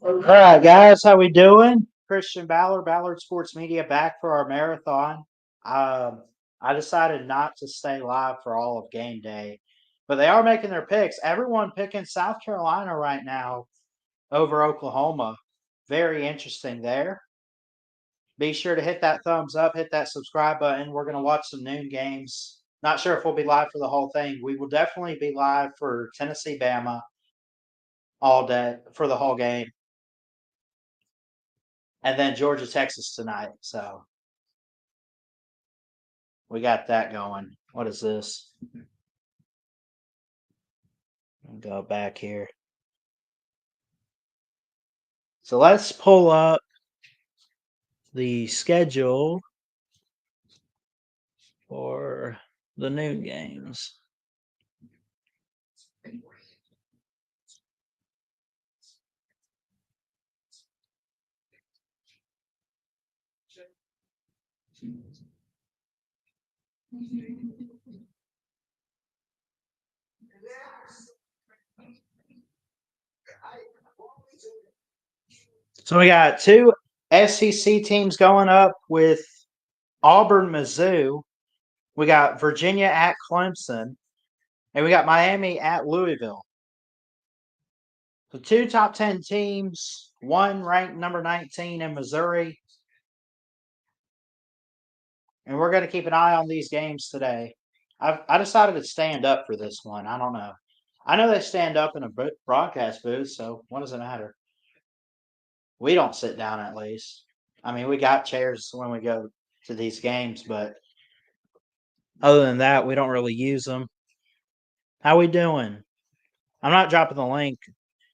All right, guys, how we doing? Christian Ballard Sports Media, back for our marathon. Um, I decided not to stay live for all of game day, but they are making their picks. Everyone picking South Carolina right now over Oklahoma. Very interesting there. Be sure to hit that thumbs up, hit that subscribe button. We're going to watch some noon games. Not sure if we'll be live for the whole thing. We will definitely be live for Tennessee Bama all day for the whole game. And then Georgia, Texas tonight. So we got that going. What is this? I'll go back here. So let's pull up the schedule for the noon games. So we got two SEC teams going up with Auburn, Mizzou. We got Virginia at Clemson, and we got Miami at Louisville. So two top 10 teams, one ranked number 19 in Missouri. And we're going to keep an eye on these games today. I decided to stand up for this one. I don't know. I know they stand up in a broadcast booth, so what does it matter? We don't sit down at least. I mean, we got chairs when we go to these games, but other than that, we don't really use them. How we doing? I'm not dropping the link,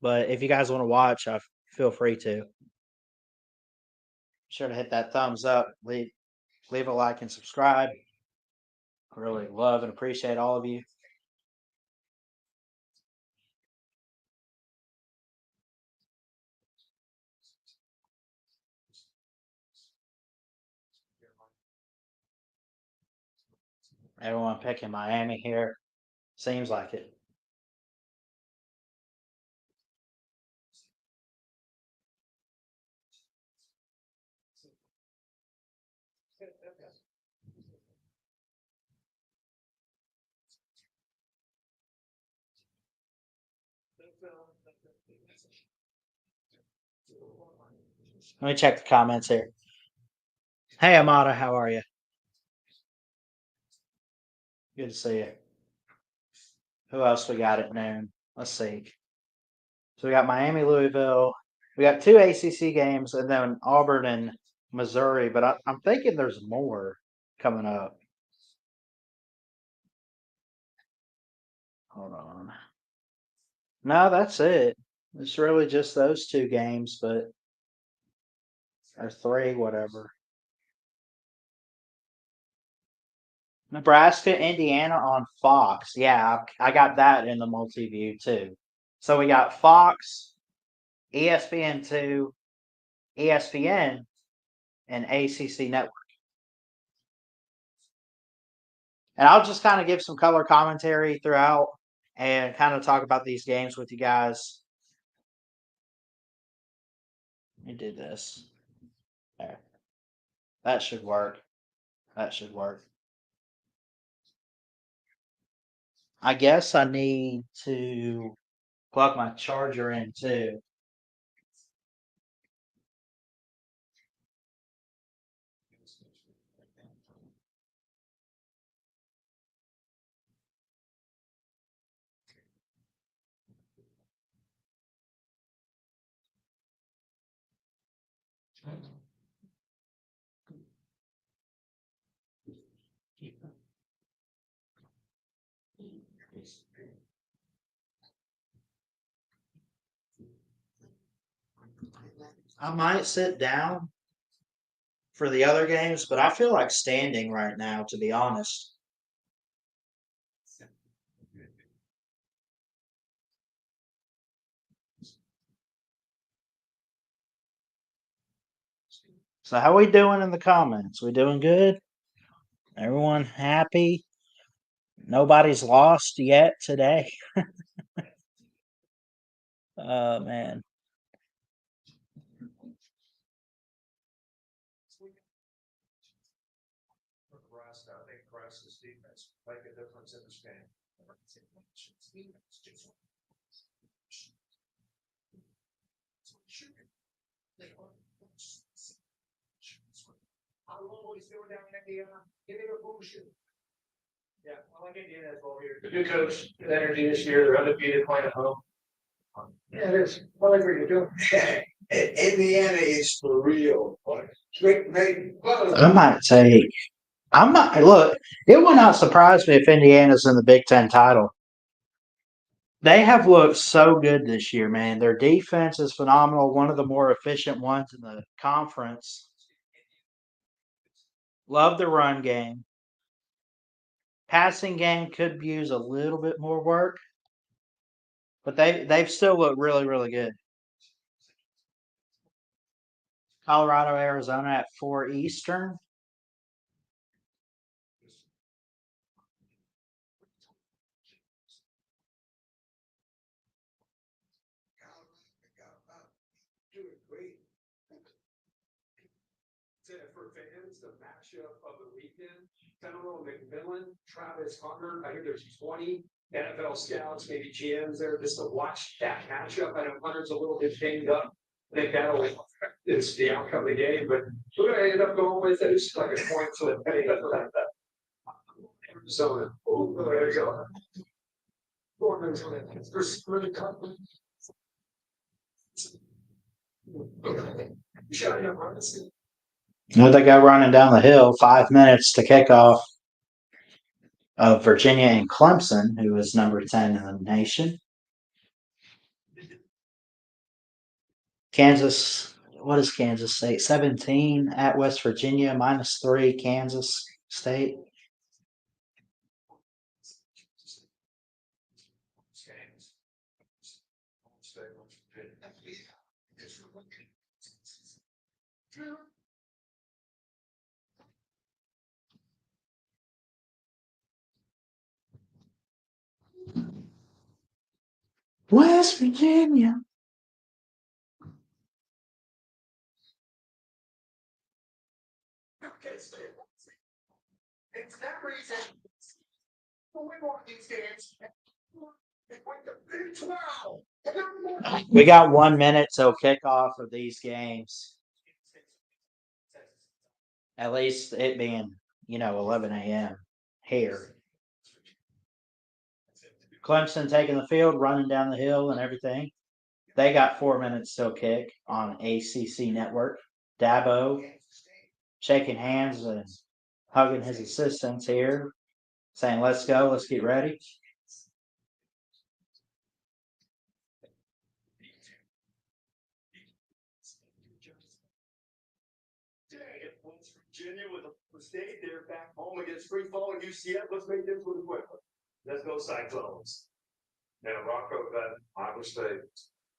but if you guys want to watch, feel free to. Be sure to hit that thumbs up, leave a like and subscribe. I really love and appreciate all of you. Everyone picking Miami here. Seems like it. Let me check the comments here. Hey, Amada, how are you? Good to see you. Who else we got at noon? Let's see. So we got Miami, Louisville. We got two ACC games, and then Auburn and Missouri. But I'm thinking there's more coming up. Hold on. No, that's it. It's really just those two games, but or three, whatever. Nebraska, Indiana on Fox. Yeah, I got that in the multi-view too. So we got Fox, ESPN2, ESPN, and ACC Network. And I'll just kind of give some color commentary throughout and kind of talk about these games with you guys. Let me do this. There. That should work. That should work. I guess I need to plug my charger in too. I might sit down for the other games, but I feel like standing right now, to be honest. So how we doing in the comments? We doing good? Everyone happy? Nobody's lost yet today. Oh man. I think Nebraska's defense make a difference in this game. How long is doing down in Indiana? Give me a bullshit. Yeah, I like Indiana as well here. The new coach, good energy this year. They're undefeated playing at home. Yeah, it is. I like what you're doing. Indiana is for real. I might say I'm not look, it would not surprise me if Indiana's in the Big Ten title. They have looked so good this year, man. Their defense is phenomenal, one of the more efficient ones in the conference. Love the run game. Passing game could use a little bit more work, but they've still looked really, really good. Colorado, Arizona at 4 Eastern. Doing great. For fans, the matchup of the weekend, Federal McMillan, Travis Hunter. I hear there's 20 NFL scouts, maybe GMs there just to watch that matchup. I know Hunter's a little bit banged up. I think that'll affect the outcome of the game, but we're going to end up going with it. It's like a point to the penny. Arizona. Oh, there you go. There's really confident. They go running down the hill, 5 minutes to kickoff of Virginia and Clemson, who is number 10 in the nation. Kansas, what is Kansas State? 17 at West Virginia, -3 Kansas State. West Virginia. It's that reason. We want these games. We got 1 minute till kickoff of these games. At least it being, 11 a.m. here. Clemson taking the field, running down the hill and everything. They got 4 minutes till kick on ACC Network. Dabo shaking hands and hugging his assistants here, saying, "Let's go, let's get ready." West Virginia with stayed there back home against free fall and UCF. Let's make this one quickly. Let's go Cyclones. Now Rocco got Iowa State.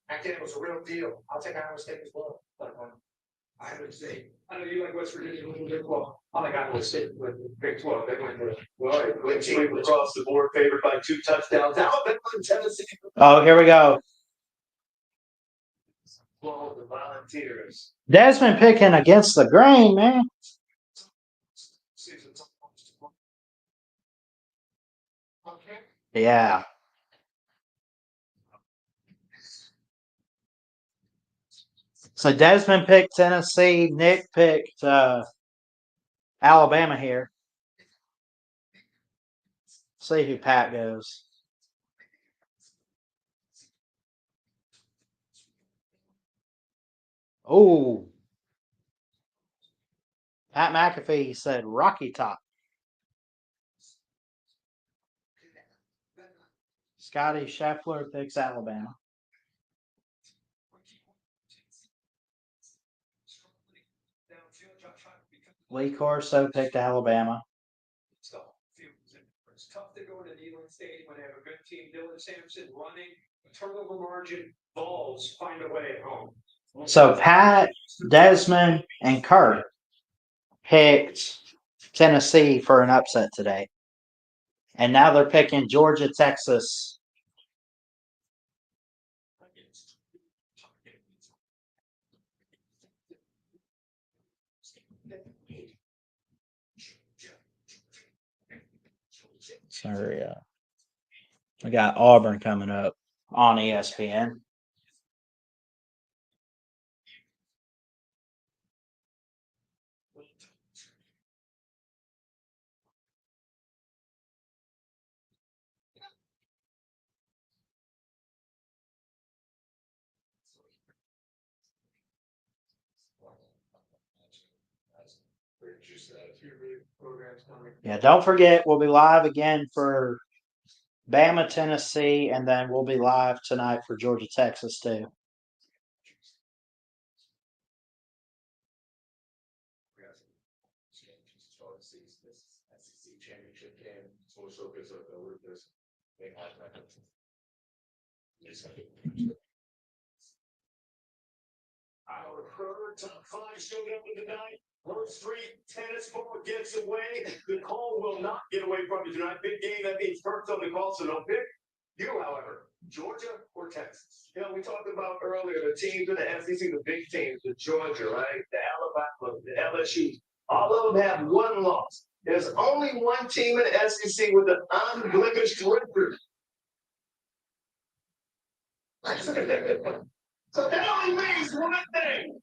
Actually, it was a real deal. I'll take Iowa State as well. Iowa State. I know you like West Virginia a little bit. Well, I like Iowa State with Big 12. They went with team across the board, favored by 2 touchdowns. Alabama and Tennessee. Oh, here we go. Well, the Volunteers. Desmond picking against the grain, man. Yeah. So Desmond picked Tennessee. Nick picked Alabama here. See who Pat goes. Oh. Pat McAfee said Rocky Top. Scotty Scheffler picks Alabama. Lee Corso picked Alabama. It's tough to go into Neyland Stadium when they have a good team. Dylan Sampson running, turnover margin, balls find a way at home. So Pat, Desmond, and Kurt picked Tennessee for an upset today. And now they're picking Georgia, Texas. Sorry, we got Auburn coming up on ESPN. Yeah, don't forget we'll be live again for Bama, Tennessee, and then we'll be live tonight for Georgia, Texas too. Our top five showed up tonight. First Street tennis ball gets away. The call will not get away from you tonight. Big game. That means first on the call, so don't pick. You, however, Georgia or Texas? You know, we talked about earlier the teams in the SEC, the big teams, the Georgia, right? The Alabama, the LSU. All of them have one loss. There's only one team in the SEC with an unblemished record. So that only means one thing.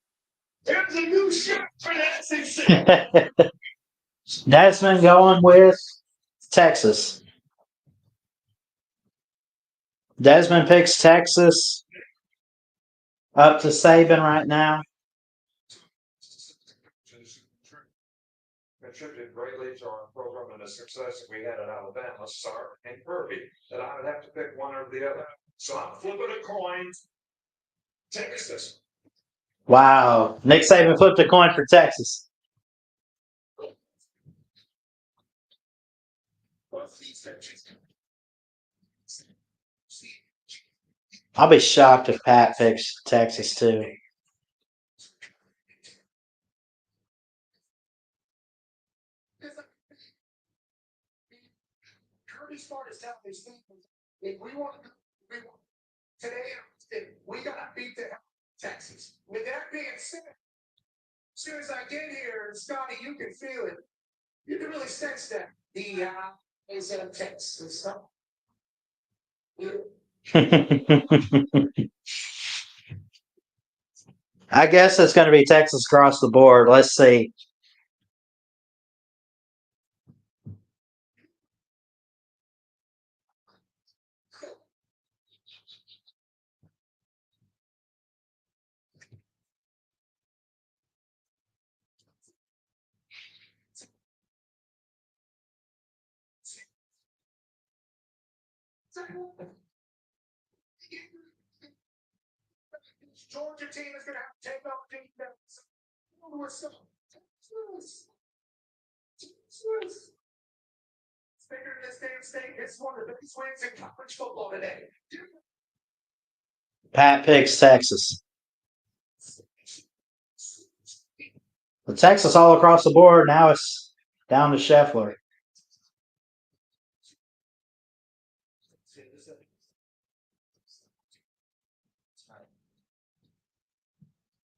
There's a new shirt for the SEC. Desmond going with Texas. Desmond picks Texas. Up to Saban right now. Contributed greatly to our program and the success that we had at Alabama, Sark and Kirby, that I would have to pick one or the other. So I'm flipping a coin. Texas. Wow. Nick Saban flipped a coin for Texas. I'll be shocked if Pat picks Texas too. Kirby Smart is telling these people, if we want to, today, we got to beat the Texas. With that being said, as soon as I get here, Scotty, you can feel it. You can really sense that the is in Texas. I guess it's going to be Texas across the board. Let's see. Georgia team is going to have to take off defense. Bigger than this damn state. It's one of the biggest wins in college football today. Pat picks Texas. But Texas all across the board. Now it's down to Scheffler.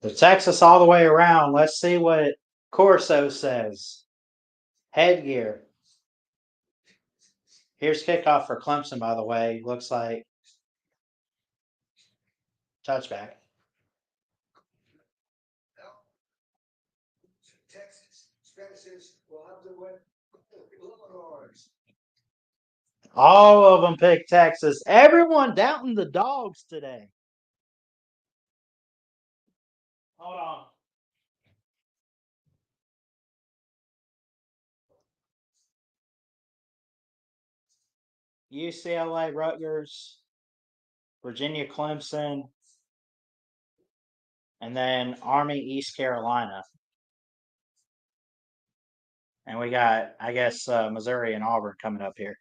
The Texas all the way around. Let's see what Corso says. Headgear. Here's kickoff for Clemson, by the way. Looks like touchback. All of them picked Texas. Everyone doubting the dogs today. Hold on. UCLA, Rutgers, Virginia, Clemson, and then Army, East Carolina. And we got, I guess, Missouri and Auburn coming up here.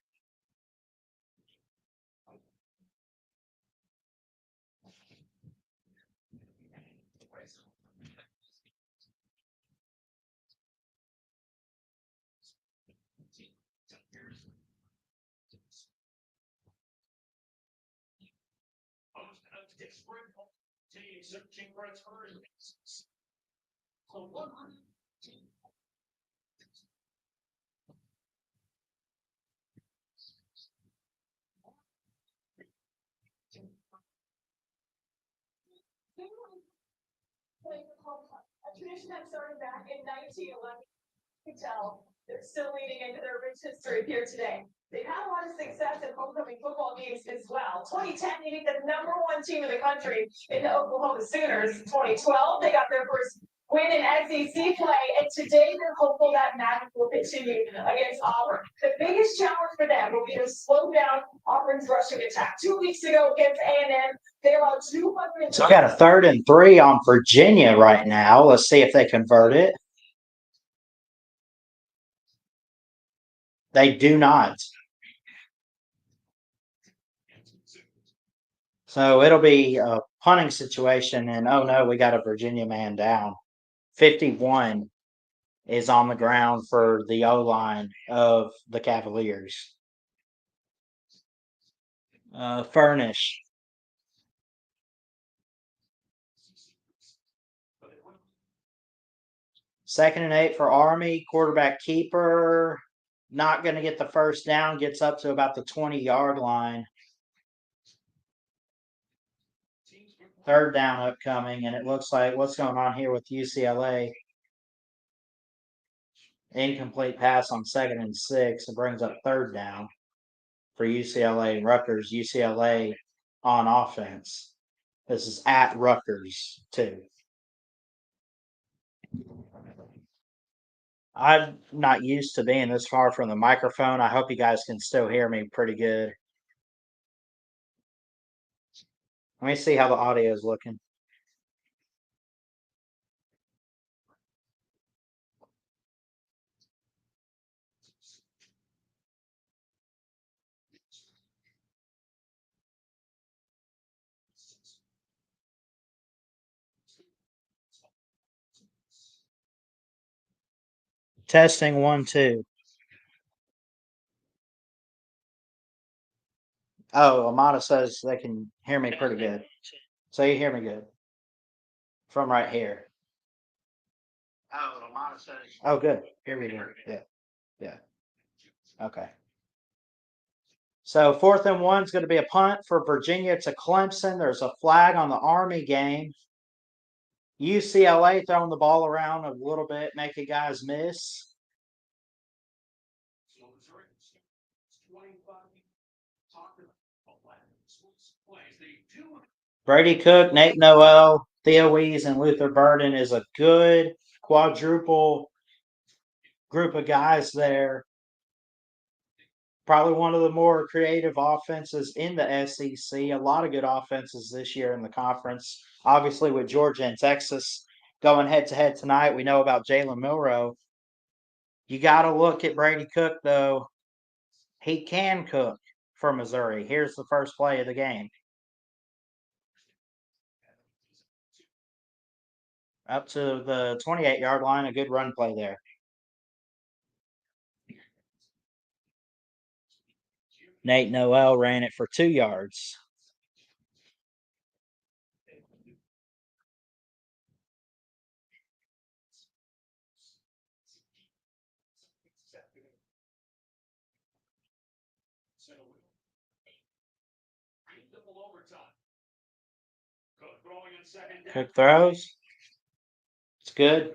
tradition that started back in 1911. You can tell they're still leading into their rich history here today. They've had a lot of success in homecoming football games as well. 2010, they beat the #1 team in the country in the Oklahoma Sooners. 2012, they got their first win in SEC play, and today they're hopeful that magic will continue against Auburn. The biggest challenge for them will be to slow down Auburn's rushing attack. 2 weeks ago against A&M, they allowed 200. So I got a 3rd and 3 on Virginia right now. Let's see if they convert it. They do not. So it'll be a punting situation, and oh no, we got a Virginia man down. 51 is on the ground for the O-line of the Cavaliers. Furnish. Second and 8 for Army. Quarterback keeper. Not going to get the first down. Gets up to about the 20-yard line. 3rd down upcoming, and it looks like what's going on here with UCLA. Incomplete pass on 2nd and 6. It brings up 3rd down for UCLA and Rutgers. UCLA on offense. This is at Rutgers, too. I'm not used to being this far from the microphone. I hope you guys can still hear me pretty good. Let me see how the audio is looking. Testing 1, 2. Oh, Amada says they can hear me pretty good. So you hear me good from right here. Oh, Amada says. Oh, good. Hear me good. Yeah. Yeah. Okay. So 4th and 1 is going to be a punt for Virginia to Clemson. There's a flag on the Army game. UCLA throwing the ball around a little bit, making guys miss. Brady Cook, Nate Noel, Theo Wees, and Luther Burden is a good quadruple group of guys there. Probably one of the more creative offenses in the SEC. A lot of good offenses this year in the conference. Obviously, with Georgia and Texas going head-to-head tonight, we know about Jalen Milroe. You got to look at Brady Cook, though. He can cook for Missouri. Here's the first play of the game. Up to the 28-yard line, a good run play there. Nate Noel ran it for 2 yards. Cook throws. It's good.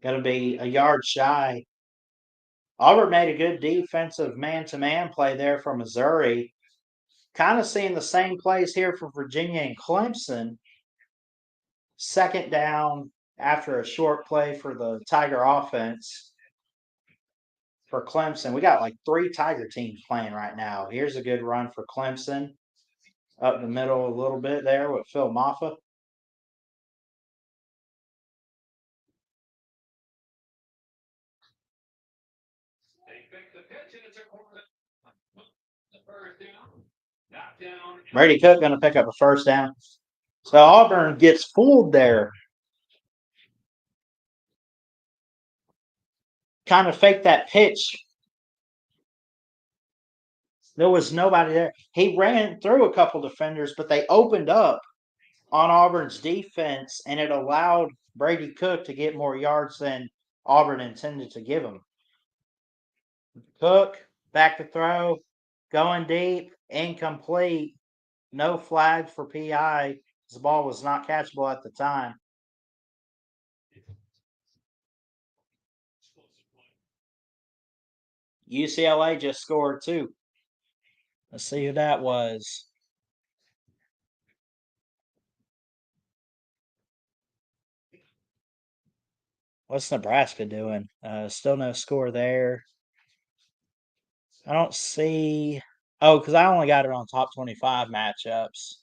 Going to be a yard shy. Auburn made a good defensive man-to-man play there for Missouri. Kind of seeing the same plays here for Virginia and Clemson. 2nd down after a short play for the Tiger offense. For Clemson, we got like 3 Tiger teams playing right now. Here's a good run for Clemson. Up the middle a little bit there with Phil Maffa. Brady Cook going to pick up a 1st down. So Auburn gets fooled there. Kind of faked that pitch. There was nobody there. He ran through a couple defenders, but they opened up on Auburn's defense, and it allowed Brady Cook to get more yards than Auburn intended to give him. Cook, back to throw, going deep, incomplete. No flag for PI. The ball was not catchable at the time. UCLA just scored too. Let's see who that was. What's Nebraska doing? Still no score there. I don't see. Oh, because I only got it on top 25 matchups.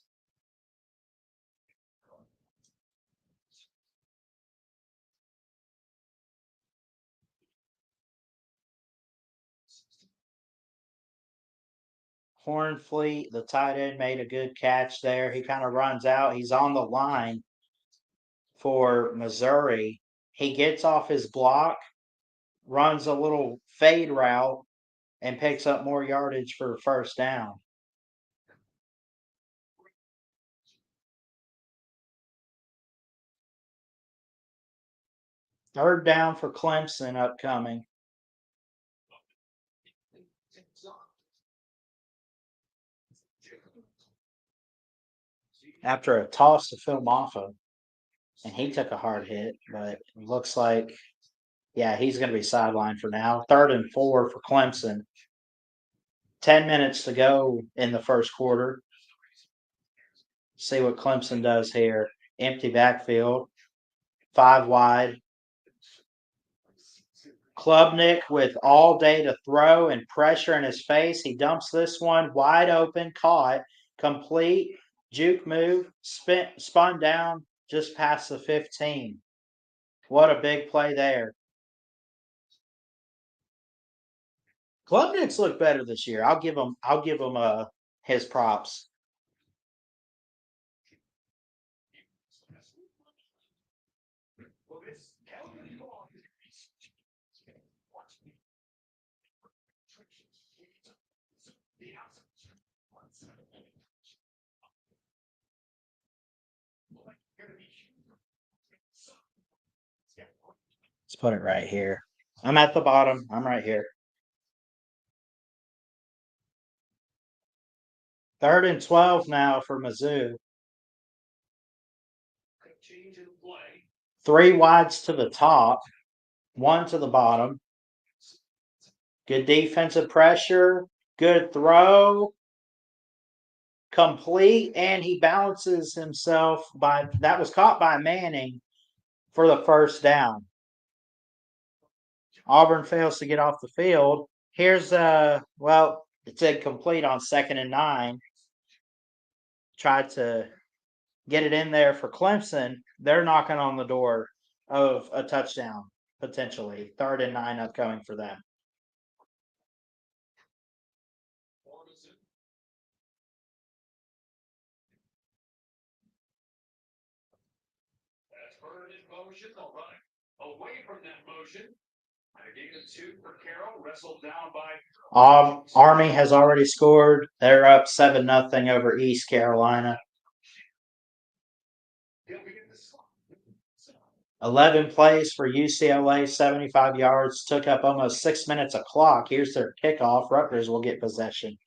Hornfleet, the tight end, made a good catch there. He kind of runs out. He's on the line for Missouri. He gets off his block, runs a little fade route, and picks up more yardage for first down. Third down for Clemson upcoming. After a toss to Phil Maffa, and he took a hard hit, but it looks like, yeah, he's going to be sidelined for now. 3rd and 4 for Clemson. 10 minutes to go in the first quarter. See what Clemson does here. Empty backfield, 5 wide. Klubnik with all day to throw and pressure in his face. He dumps this one wide open, caught, complete, juke move, spun down just past the 15. What a big play there. Klubnik's looked better this year. I'll give him his props. Let's put it right here. I'm at the bottom. I'm right here. 3rd and 12 now for Mizzou. 3 wides to the top, 1 to the bottom. Good defensive pressure. Good throw. Complete, and he balances himself that was caught by Manning for the first down. Auburn fails to get off the field. Here's it's incomplete on 2nd and 9. Tried to get it in there for Clemson. They're knocking on the door of a touchdown potentially. 3rd and 9 upcoming for them. Motion, they'll run it away from that motion. I gave it 2 for Carroll, wrestled down by Army has already scored. They're up 7-0 over East Carolina. 11 plays for UCLA, 75 yards, took up almost 6 minutes of clock. Here's their kickoff. Rutgers will get possession.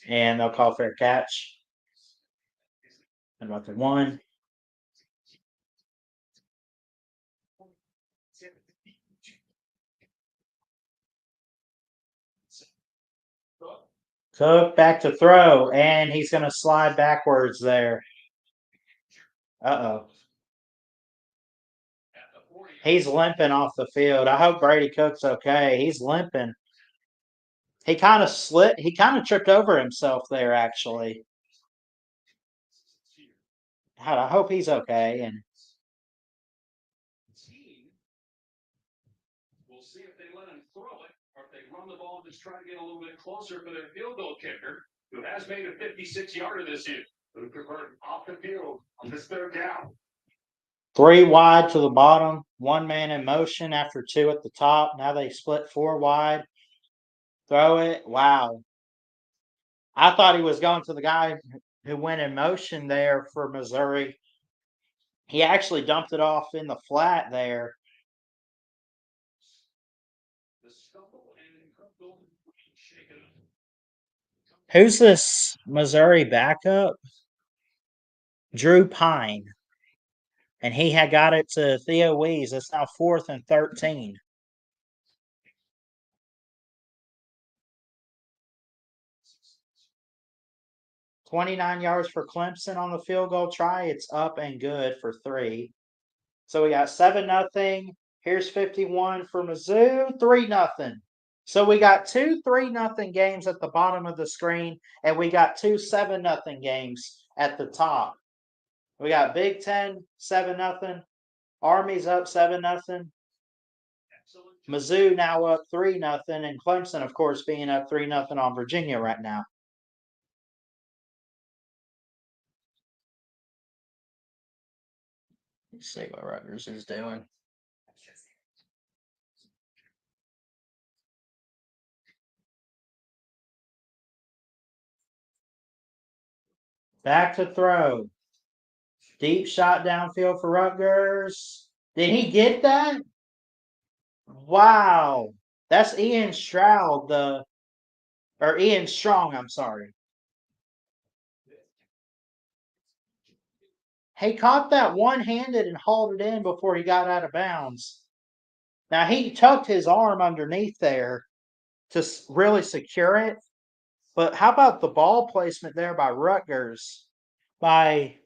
And they'll call fair catch. And about the 1. Cook back to throw, and he's going to slide backwards there. Uh-oh. He's limping off the field. I hope Brady Cook's okay. He's limping. He kind of slipped. He kind of tripped over himself there, actually. God, I hope he's okay. And we'll see if they let him throw it or if they run the ball and just try to get a little bit closer for their field goal kicker, who has made a 56-yarder this year. Who converted off the field on this 3rd down. 3 wide to the bottom, 1 man in motion after 2 at the top. Now they split 4 wide. Throw it. Wow. I thought he was going to the guy who went in motion there for Missouri. He actually dumped it off in the flat there. Who's this Missouri backup? Drew Pine. And he had got it to Theo Wees. It's now 4th and 13. 29 yards for Clemson on the field goal try. It's up and good for 3. So we got 7-0. Here's 51 for Mizzou, 3-0. So we got 2 3-0 games at the bottom of the screen, and we got 2 7-0 games at the top. We got Big Ten 7-0. Army's up 7-0. Mizzou now up 3-0, and Clemson, of course, being up 3-0 on Virginia right now. Let's see what Rutgers is doing. Back to throw. Deep shot downfield for Rutgers. Did he get that? Wow. That's Ian Stroud, or Ian Strong, I'm sorry. He caught that one-handed and hauled it in before he got out of bounds. Now, he tucked his arm underneath there to really secure it. But how about the ball placement there by Rutgers? By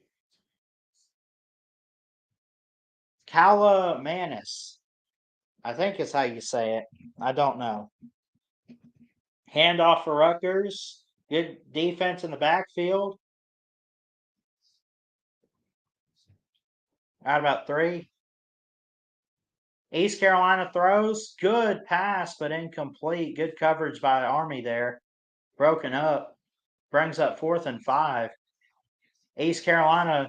Calamanis. I think is how you say it. I don't know. Handoff for Rutgers. Good defense in the backfield. Out about 3. East Carolina throws. Good pass, but incomplete. Good coverage by Army there. Broken up. Brings up 4th and 5. East Carolina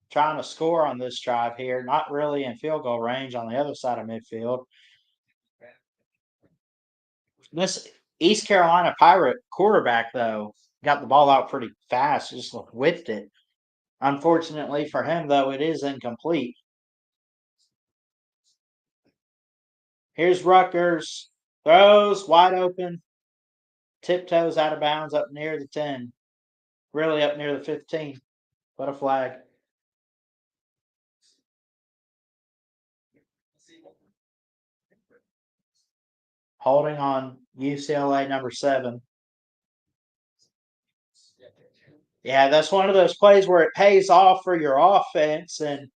trying to score on this drive here. Not really in field goal range on the other side of midfield. This East Carolina Pirate quarterback, though, got the ball out pretty fast. Just whipped it. Unfortunately for him, though, it is incomplete. Here's Rutgers. Throws wide open. Tiptoes out of bounds up near the 10. Really up near the 15. What a flag. Holding on UCLA number 7. Yeah, that's one of those plays where it pays off for your offense. And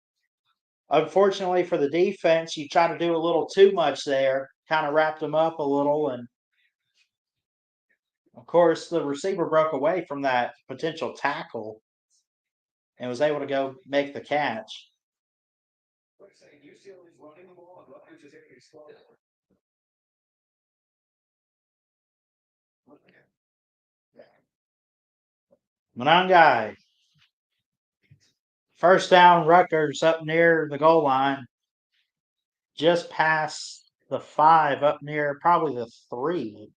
unfortunately for the defense, you try to do a little too much there. Kind of wrapped them up a little. And of course, the receiver broke away from that potential tackle and was able to go make the catch. Monangai. First down, Rutgers up near the goal line. Just past the 5, up near probably the 3.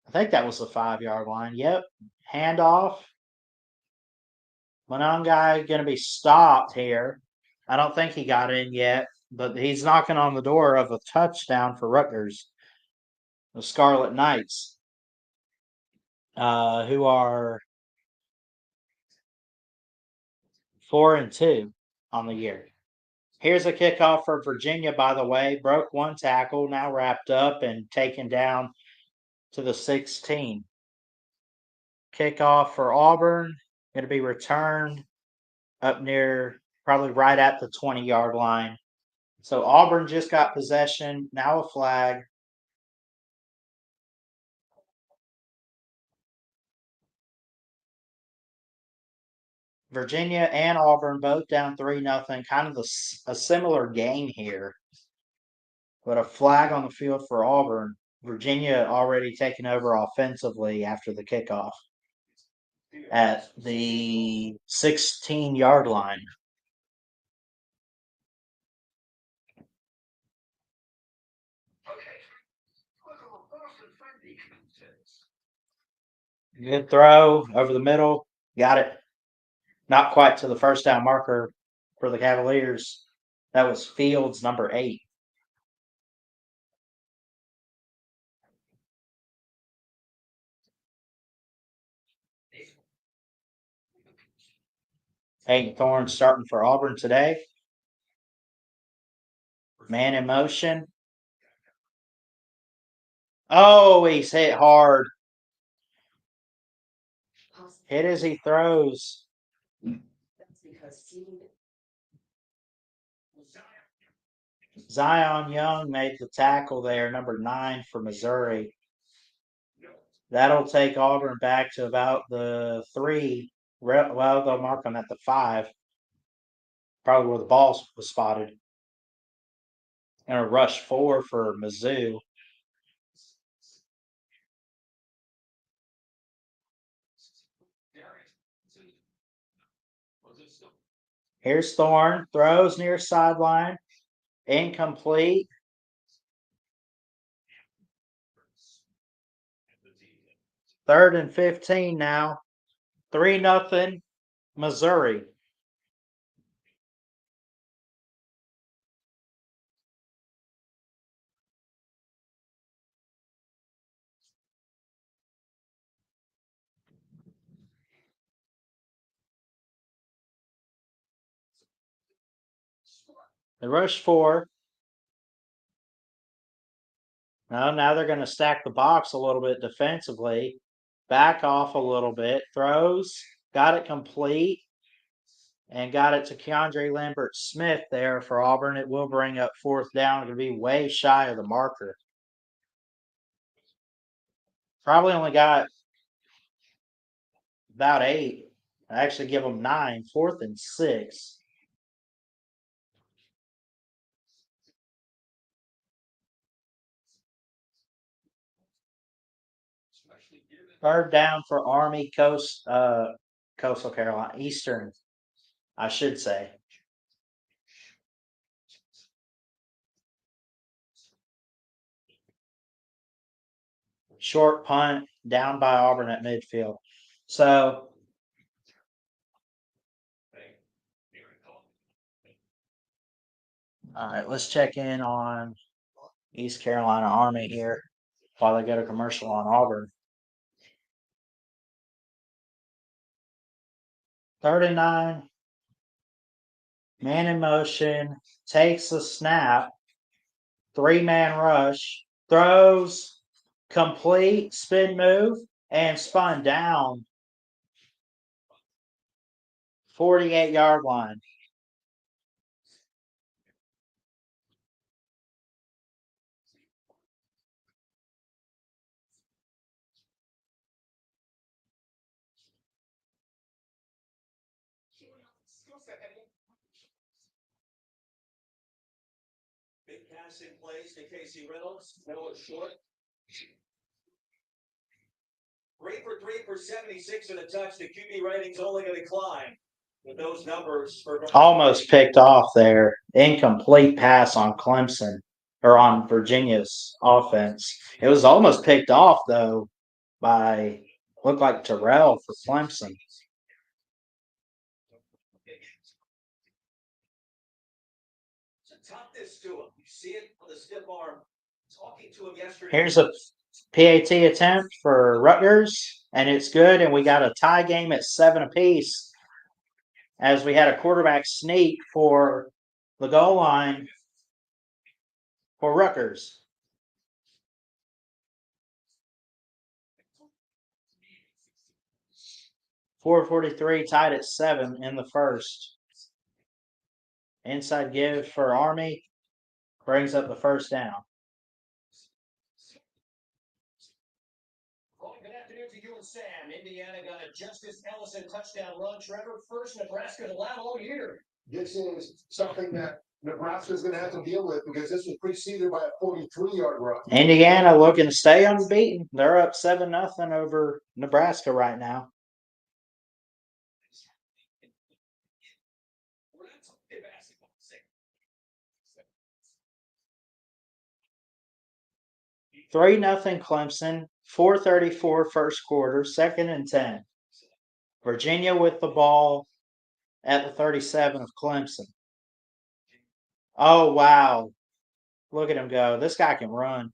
I think that was the 5-yard line. Yep. Handoff. Monangai going to be stopped here. I don't think he got in yet, but he's knocking on the door of a touchdown for Rutgers. The Scarlet Knights, who are 4-2 on the year. Here's a kickoff for Virginia, by the way. Broke 1 tackle, now wrapped up and taken down to the 16. Kickoff for Auburn, going to be returned up near, probably right at the 20-yard line. So Auburn just got possession, now a flag. Virginia and Auburn both down 3-0. Kind of a similar game here. But a flag on the field for Auburn. Virginia already taken over offensively after the kickoff at the 16-yard line. Good throw over the middle. Got it. Not quite to the first down marker for the Cavaliers. That was Fields, number 8. Hayden Thorne starting for Auburn today. Man in motion. Oh, he's hit hard. Hit as he throws. Zion Young made the tackle there, number 9 for Missouri. That'll take Auburn back to about the 3. Well, they'll mark them at the 5. Probably where the ball was spotted. And a rush 4 for Mizzou. Here's Thorne. Throws near sideline. Incomplete. Third and 15 now. 3-0 Missouri. The rush 4. Now they're going to stack the box a little bit defensively. Back off a little bit. Throws. Got it complete. And got it to Keandre Lambert-Smith there for Auburn. It will bring up 4th down. It'll be way shy of the marker. Probably only got about 8. I actually give them 9. 4th and 6. Third down for Army Coastal Carolina, Eastern, I should say. Short punt down by Auburn at midfield. So all right, let's check in on East Carolina Army here while they go to commercial on Auburn. 3rd and 9. Man in motion. Takes the snap. 3-man rush. Throws. Complete. Spin move. And spun down. 48-yard line. Big pass in place to Casey Reynolds. Noah Short. 3 for 76 and a touch. The QB rating's only going to climb with those numbers. Almost picked off there. Incomplete pass on Clemson or on Virginia's offense. It was almost picked off though by looked like Terrell for Clemson. Top this to him. You see it on the stiff arm. Talking to him yesterday. Here's a PAT attempt for Rutgers, and it's good. And we got a tie game at 7 apiece as we had a quarterback sneak for the goal line for Rutgers. .443 tied at 7 in the first. Inside give for Army brings up the first down. Good afternoon to you and Sam. Indiana got a Justice Ellison touchdown run. Trevor, first Nebraska to allow all year. This is something that Nebraska's going to have to deal with because this was preceded by a 43-yard run. Indiana looking to stay unbeaten. They're up 7-0 over Nebraska right now. Three 0 Clemson. 4:34 first quarter. 2nd and 10. Virginia with the ball at the 37 of Clemson. Oh wow! Look at him go. This guy can run.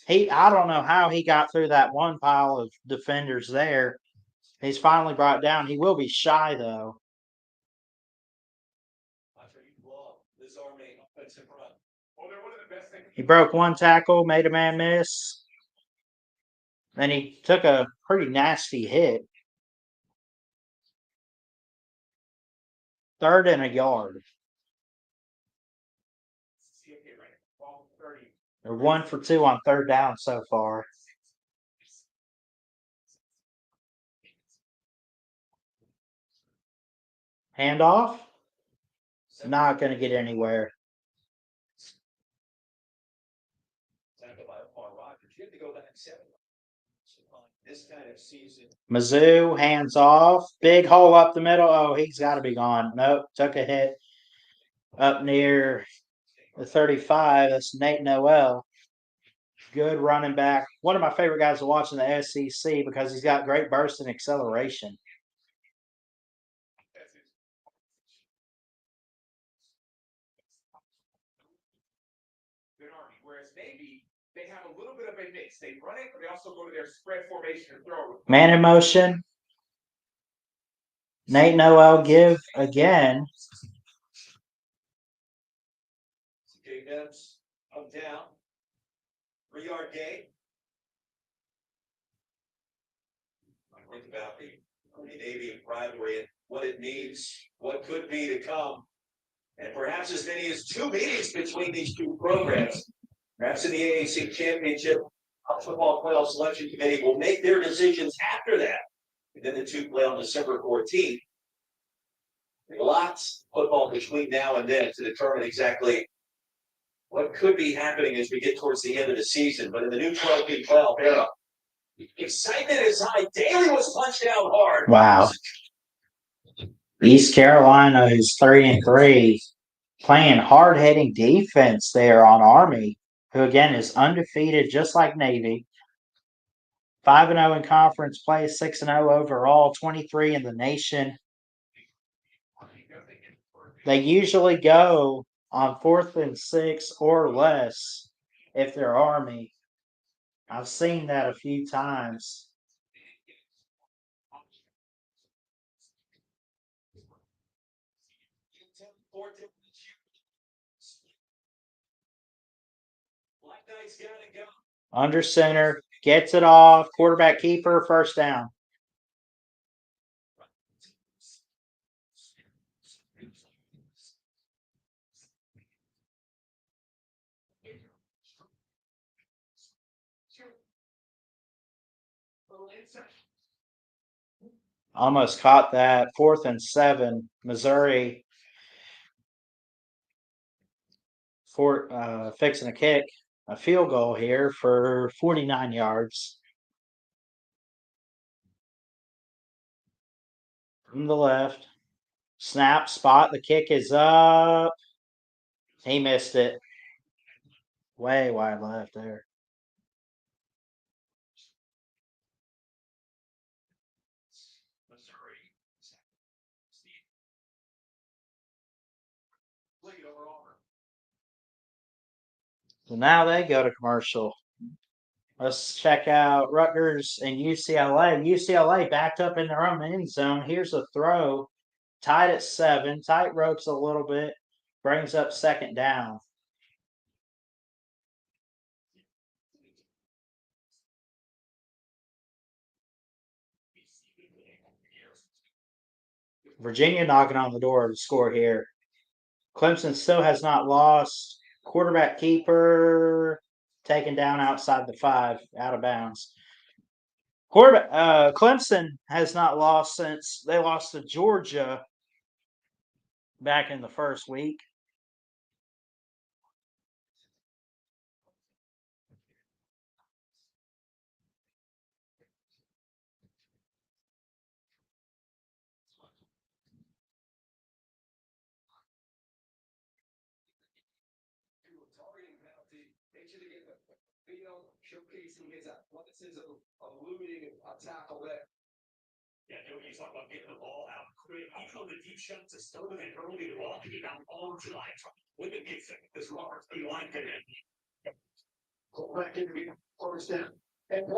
I don't know how he got through that one pile of defenders there. He's finally brought down. He will be shy though. He broke one tackle, made a man miss. Then he took a pretty nasty hit. 3rd and a yard. They're 1 for 2 on 3rd down so far. Handoff. Not going to get anywhere. Mizzou, hands off. Big hole up the middle. Oh, he's got to be gone. Nope, took a hit up near the 35. That's Nate Noel. Good running back. One of my favorite guys to watch in the SEC because he's got great burst and acceleration. Whereas maybe they have a little bit of a mix. They run it, but they also go to their spread formation and throw it. Man in motion. Nate Noel give again. Jacobs up down. 3-yard gain. I think about the Navy rivalry and what it means, what could be to come, and perhaps as many as 2 meetings between these two programs. Perhaps in the AAC Championship, College Football Playoff Selection Committee will make their decisions after that. And then the two play on December 14th. Lots of football between now and then to determine exactly what could be happening as we get towards the end of the season. But in the new 12-team playoff era, excitement is high. Daly was punched out hard. Wow. East Carolina is 3-3, playing hard-hitting defense there on Army, who again is undefeated just like Navy. 5-0 in conference play, 6-0 overall, 23 in the nation. They usually go on 4th and 6 or less if they're Army. I've seen that a few times. Under center, gets it off, quarterback keeper, 1st down. Almost caught that. 4th and 7. Missouri fixing a kick, a field goal here for 49 yards. From the left. Snap, spot, the kick is up. He missed it. Way wide left there. So now they go to commercial. Let's check out Rutgers and UCLA. UCLA backed up in their own end zone. Here's a throw. Tied at 7. Tight ropes a little bit. Brings up 2nd down. Virginia knocking on the door to score here. Clemson still has not lost. Quarterback keeper taken down outside the 5, out of bounds. Clemson has not lost since they lost to Georgia back in the first week. Showcasing his athleticism, eluding a tackle there. Yeah, you talk about getting the ball out quick. Even on the deep shots, it's still in early the ball to get out all July. With the deep shot, this Roberts D line can go back into the 1st down and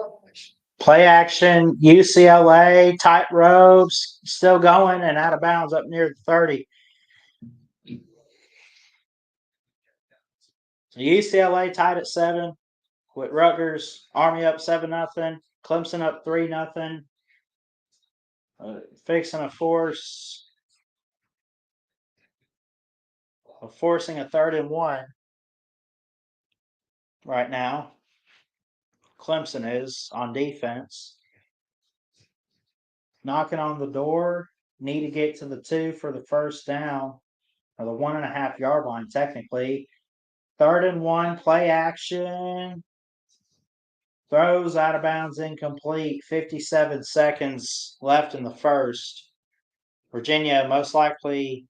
play action, UCLA, tight ropes, still going and out of bounds up near the 30. So UCLA tied at 7 with Rutgers, Army up 7-0, Clemson up 3-0. Fixing a force forcing a 3rd and 1 right now. Clemson is on defense. Knocking on the door. Need to get to the 2 for the first down, or the 1.5 yard line, technically. 3rd and 1, play action. Throws out of bounds, incomplete. 57 seconds left in the first. Virginia most likely,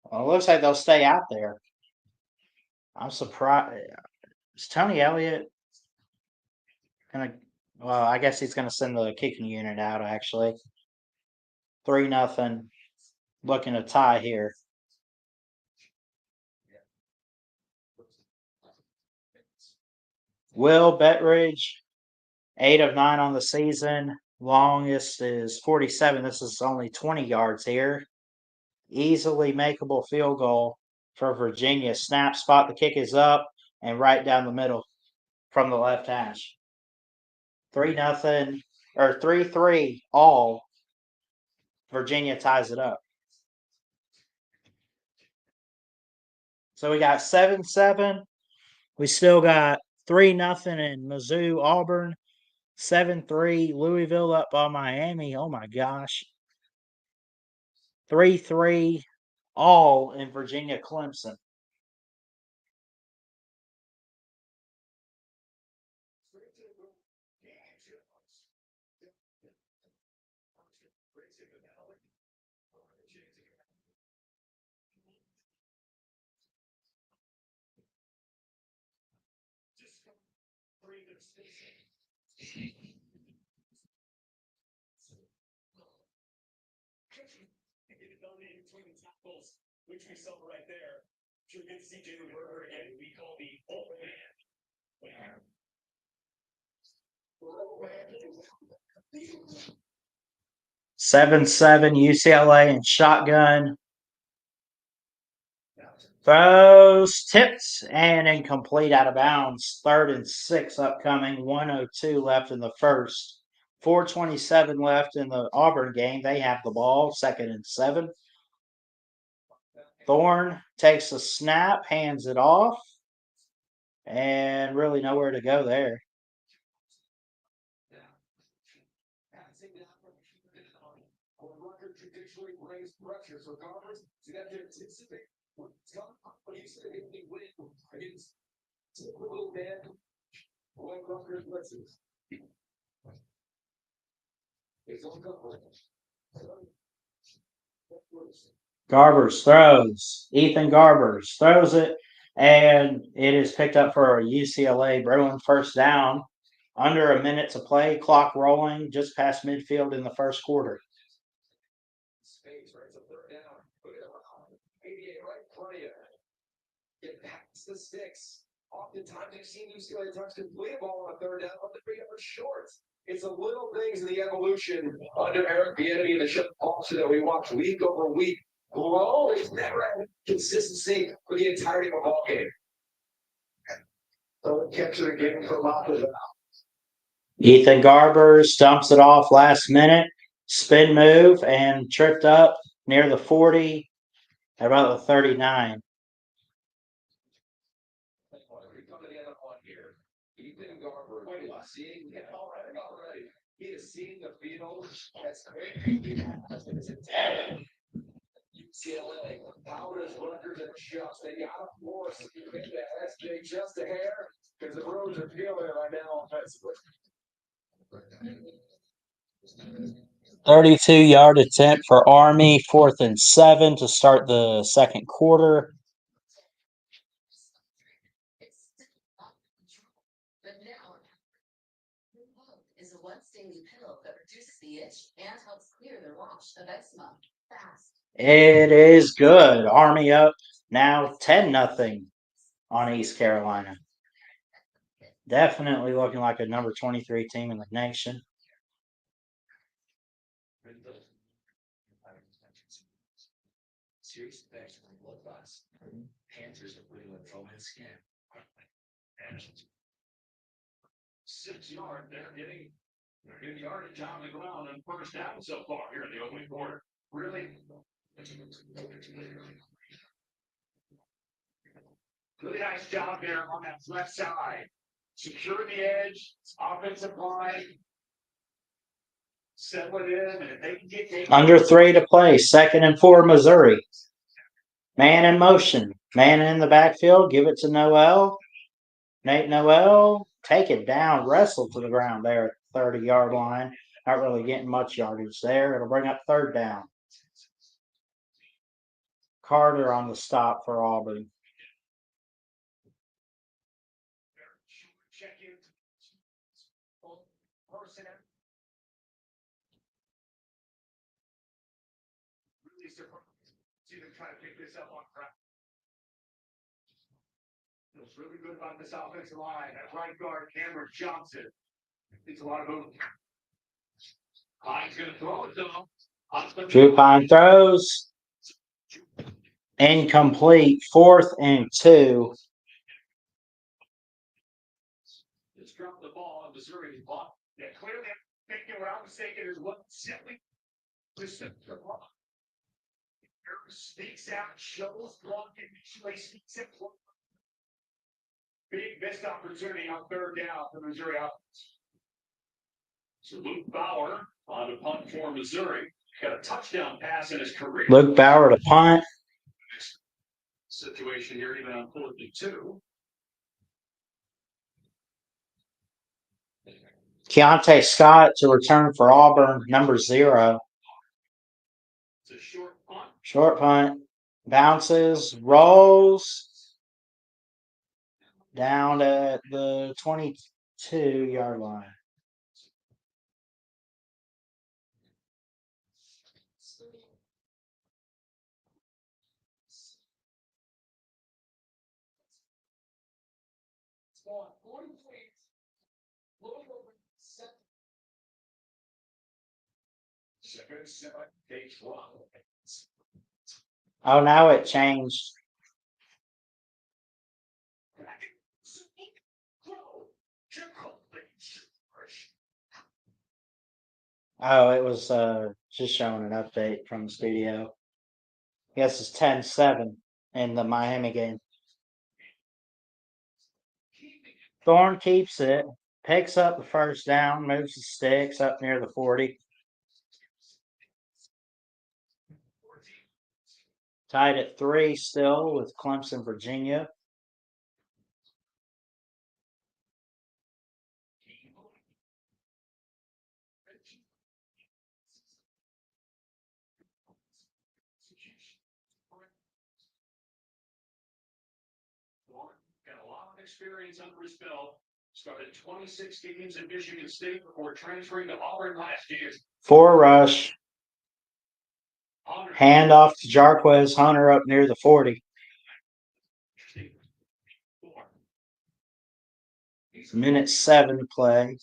well, it looks like they'll stay out there. I'm surprised. Is Tony Elliott gonna? Well, I guess he's gonna send the kicking unit out. Actually, 3-0. Looking to tie here. Will Bettridge, 8 of 9 on the season. Longest is 47. This is only 20 yards here. Easily makeable field goal for Virginia. Snap spot. The kick is up and right down the middle from the left hash. 3-0 or 3-3 all. Virginia ties it up. So we got 7-7. We still got 3-0 in Mizzou, Auburn. 7-3 Louisville up on Miami. Oh my gosh. 3-3 all in Virginia, Clemson. Which we saw right there. Sure good to see Jalen Berger again. We call the old man. 7-7 UCLA and shotgun. Throws tipped and incomplete, out of bounds. 3rd and 6 upcoming. 1:02 left in the first. 4:27 left in the Auburn game. They have the ball. 2nd and 7. Thorne takes a snap, hands it off, and really nowhere to go there. Traditionally raised pressure, so Garbers, you have to anticipate what's coming up when you say they win against typical man like Rutgers blitzes. It's all good. Garbers throws. Ethan Garbers throws it, and it is picked up for a UCLA Bruin first down. Under a minute to play, clock rolling just past midfield in the first quarter. Space, right? It's a 3rd down. Put it around. 88 right in front of you. Get past the sticks. Oftentimes you've seen UCLA touch complete ball on a 3rd down, but they bring it for short. It's the little things in the evolution under Eric Bieniemy and the Chip Paulson that we watch week over week. Grow is never had consistency for the entirety of a ball game. So catch it again for Lopez. Ethan Garbers dumps it off last minute. Spin move and tripped up near the 40, at about the 39. Ethan Garber, seeing it already. He is seeing the field. That's great. UCLA powers Rutgers and shots. They got to force the SJ just a hair because the Bruins are feeling it right now offensively. 32-yard attempt for Army, 4th and 7 to start the second quarter. Is a once daily pill that reduces the itch and helps clear the rash of eczema fast. It is good. Army up now 10-0 on East Carolina. Definitely looking like a number 23 team in the nation. Serious effects from blood loss. Cancers are putting lymphoma in skin. 6 yards, they're getting good yardage on the ground and first down so far here in the opening quarter. Really? Really nice job there on that left side. Secure the edge, offensive line. Settle it in, and if they can get Under 3 to play. 2nd and 4, Missouri. Man in motion. Man in the backfield. Give it to Noel. Nate Noel. Take it down. Wrestle to the ground there at the 30-yard line. Not really getting much yardage there. It'll bring up 3rd down. Carter on the stop for Auburn. check in. Person. Really surprised. See them try to pick this up on track. Feels really good about this offensive line. That right guard, Cameron Johnson. It's a lot of movement. Hine's going to throw it though. Drew Pine throws. Incomplete. 4th and 2. Just dropped the ball on Missouri's block. Yeah, clearly thinking what I'm mistaken is what simply just the block. Sneaks out, shows block, and usually sneaks it. Big missed opportunity on 3rd down for Missouri offense. So Luke Bauer on a punt for Missouri. Got a touchdown pass in his career. Luke Bauer to punt. Situation here, even on 4th and 2. Keontae Scott to return for Auburn, number 0. It's a short punt. Short punt. Bounces. Rolls. Down at the 22-yard line. Oh, now it changed. Oh, it was just showing an update from the studio. Yes, it's 10-7 in the Miami game. Thorne keeps it, picks up the 1st down, moves the sticks up near the 40. Tied at 3 still with Clemson, Virginia. Got a lot of experience under his belt. Started 26 games at Michigan State before transferring to Auburn last year. 4 rush. Hand off to Jarquez Hunter up near the 40. Minute 7 to play.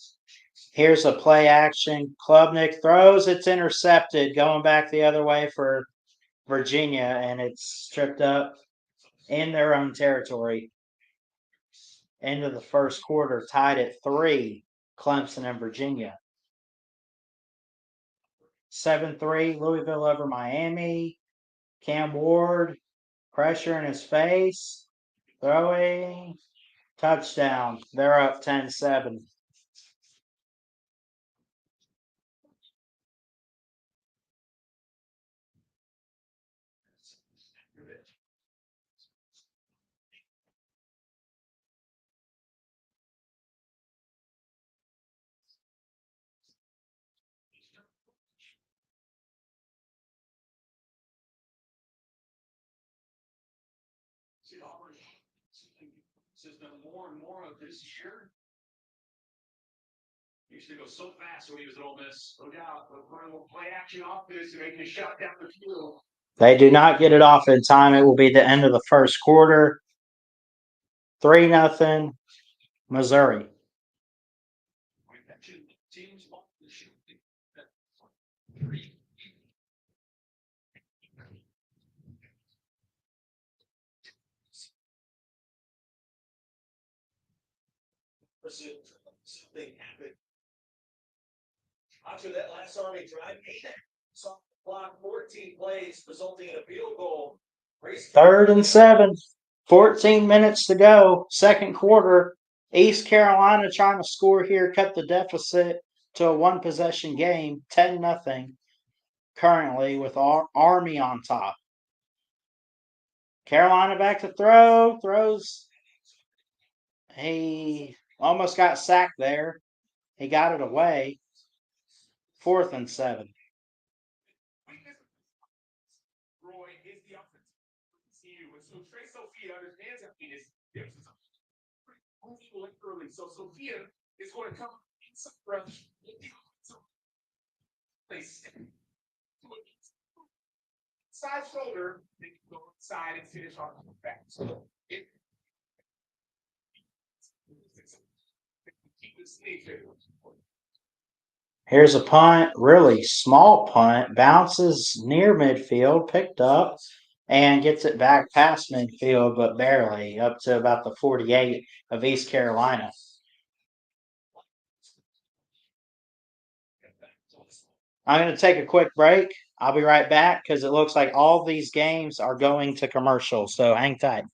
Here's a play action. Klubnik throws. It's intercepted. Going back the other way for Virginia, and it's stripped up in their own territory. End of the 1st quarter, tied at 3, Clemson and Virginia. 7-3, Louisville over Miami. Cam Ward, pressure in his face. Throwing. Touchdown. They're up 10-7. See, Auburn has done more and more of this year. He used to go so fast when he was at Ole Miss. No doubt, but we're going to play action off this and make a shot down the field. They do not get it off in time. It will be the end of the 1st quarter. 3-0, Missouri. Teams something happened. After that last Army drive, 8 clock, 14 plays, resulting in a field goal. 3rd and 7. 14 minutes to go, second quarter. East Carolina trying to score here, cut the deficit to a one possession game, 10-0 currently with Army on top. Carolina back to throws. He almost got sacked there. He got it away. 4th and 7. Roy is the offensive CU, and so Trey Sophia understands that he is early. So Sophia is going to come inside rush. Side shoulder, they can go inside and finish on the back. So it keep this lead. Here's a punt, really small punt, bounces near midfield, picked up, and gets it back past midfield, but barely, up to about the 48 of East Carolina. I'm going to take a quick break. I'll be right back because it looks like all these games are going to commercial, so hang tight.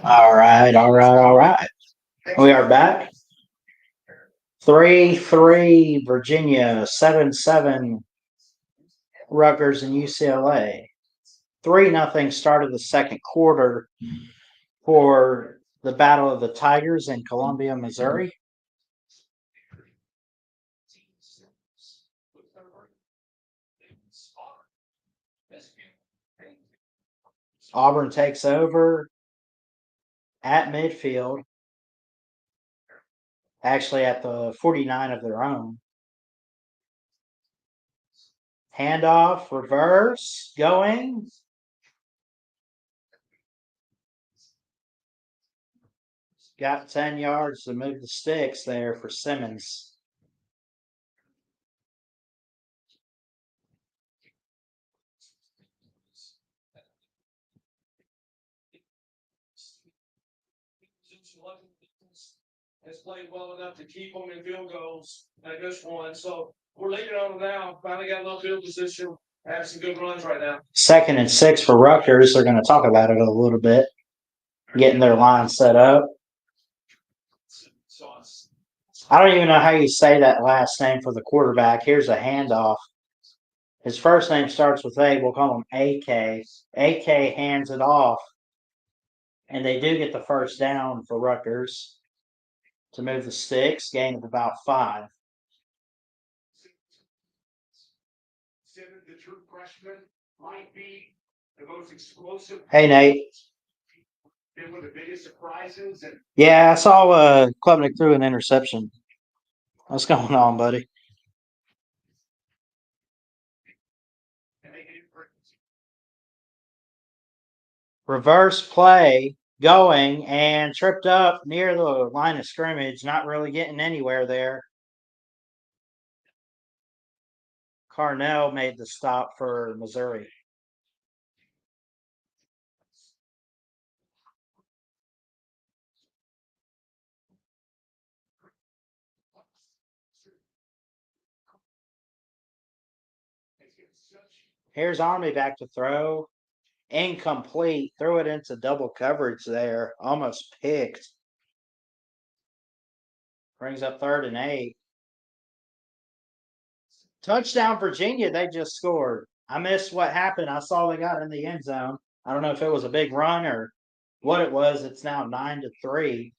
All right. We are back. 3-3 Virginia, 7-7 Rutgers and UCLA. 3-0 start of the second quarter for the Battle of the Tigers in Columbia, Missouri. Auburn takes over at midfield, actually at the 49 of their own. Handoff, reverse, going. Got 10 yards to move the sticks there for Simmons. Has played well enough to keep them in field goals like this one. So we're leading on them now. Finally got a little field position. Have some good runs right now. 2nd and 6 for Rutgers. They're going to talk about it a little bit. Getting their line set up. I don't even know how you say that last name for the quarterback. Here's a handoff. His first name starts with A. We'll call him AK. AK hands it off. And they do get the first down for Rutgers to move the sticks. Gain of about 5. The true freshman might be the most explosive. Hey, Nate. Been one of the biggest surprises. And yeah, I saw Klubnik threw an interception. What's going on, buddy? Reverse play going and tripped up near the line of scrimmage, not really getting anywhere there. Carnell made the stop for Missouri. Here's Army back to throw. Incomplete. Threw it into double coverage there. Almost picked. Brings up 3rd and 8. Touchdown, Virginia. They just scored. I missed what happened. I saw they got in the end zone. I don't know if it was a big run or what it was. It's now 9-3.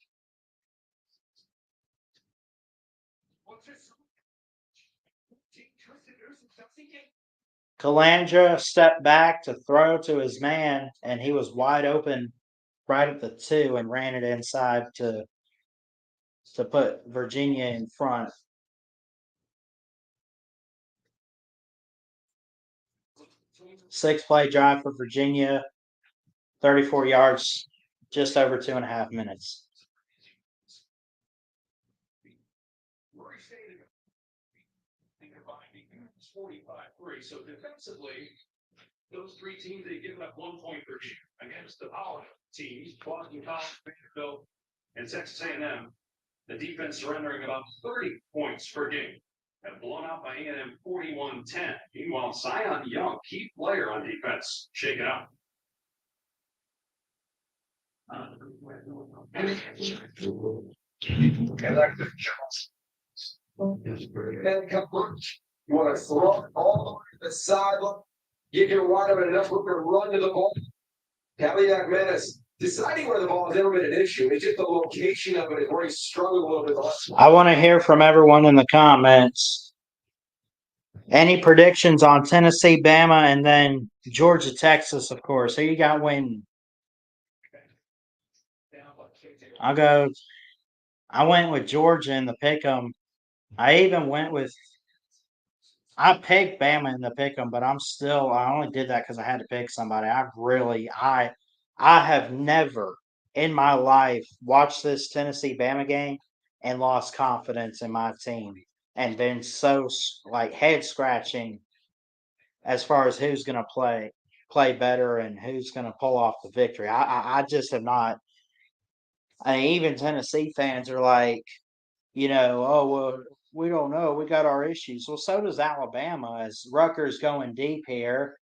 Calandra stepped back to throw to his man, and he was wide open right at the 2 and ran it inside to put Virginia in front. Six-play drive for Virginia, 34 yards, just over 2.5 minutes. So defensively, those three teams, they've given up 1 point per game against the power teams, Boston College, Vanderbilt, and Texas A&M. The defense surrendering about 30 points per game and blown out by A&M 41-10. Meanwhile, Zion Young, key player on defense, shaken up. You want to throw it all the sideline, give your wide open enough room to run to the ball. Caliac Menace, deciding where the ball has never been an issue. It's just the location of it is where he's struggled a little bit. I want to hear from everyone in the comments. Any predictions on Tennessee, Bama, and then Georgia, Texas, of course. Who you got winning? I went with Georgia in the pick'em. I picked Bama in the pick'em, but I only did that because I had to pick somebody. I have never in my life watched this Tennessee Bama game and lost confidence in my team and been so like head scratching as far as who's going to play better and who's going to pull off the victory. I just have not. I mean, even Tennessee fans are like, oh, well, we don't know. We got our issues. Well, so does Alabama as Rutgers going deep here.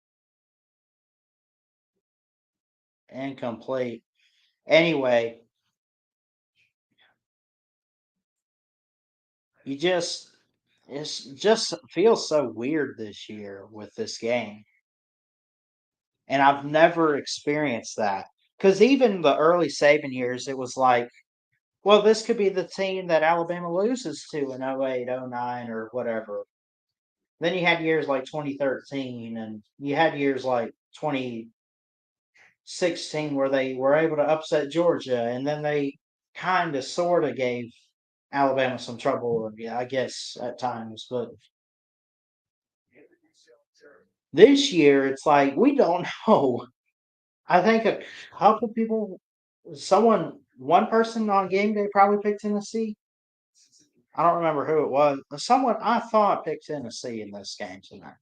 Incomplete. Anyway, it just feels so weird this year with this game. And I've never experienced that. Because even the early Saban years, it was like, well, this could be the team that Alabama loses to in 08, 09, or whatever. Then you had years like 2013, and you had years like 2016 where they were able to upset Georgia, and then they kind of sort of gave Alabama some trouble, I guess, at times. But this year, it's like we don't know. I think a couple people, one person on game day probably picked Tennessee. I don't remember who it was. Someone I thought picked Tennessee in this game tonight.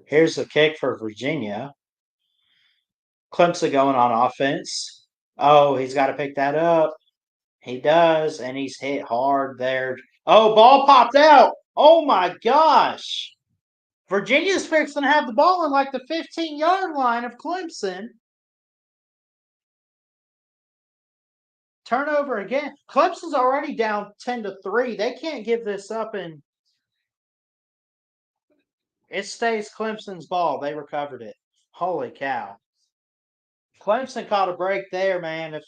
Here's the kick for Virginia. Clemson going on offense. Oh, he's got to pick that up. He does, and he's hit hard there. Oh, ball popped out. Oh my gosh. Virginia's fixing to have the ball in like the 15-yard line of Clemson. Turnover again. Clemson's already down 10-3. They can't give this up, and it stays Clemson's ball. They recovered it. Holy cow. Clemson caught a break there, man.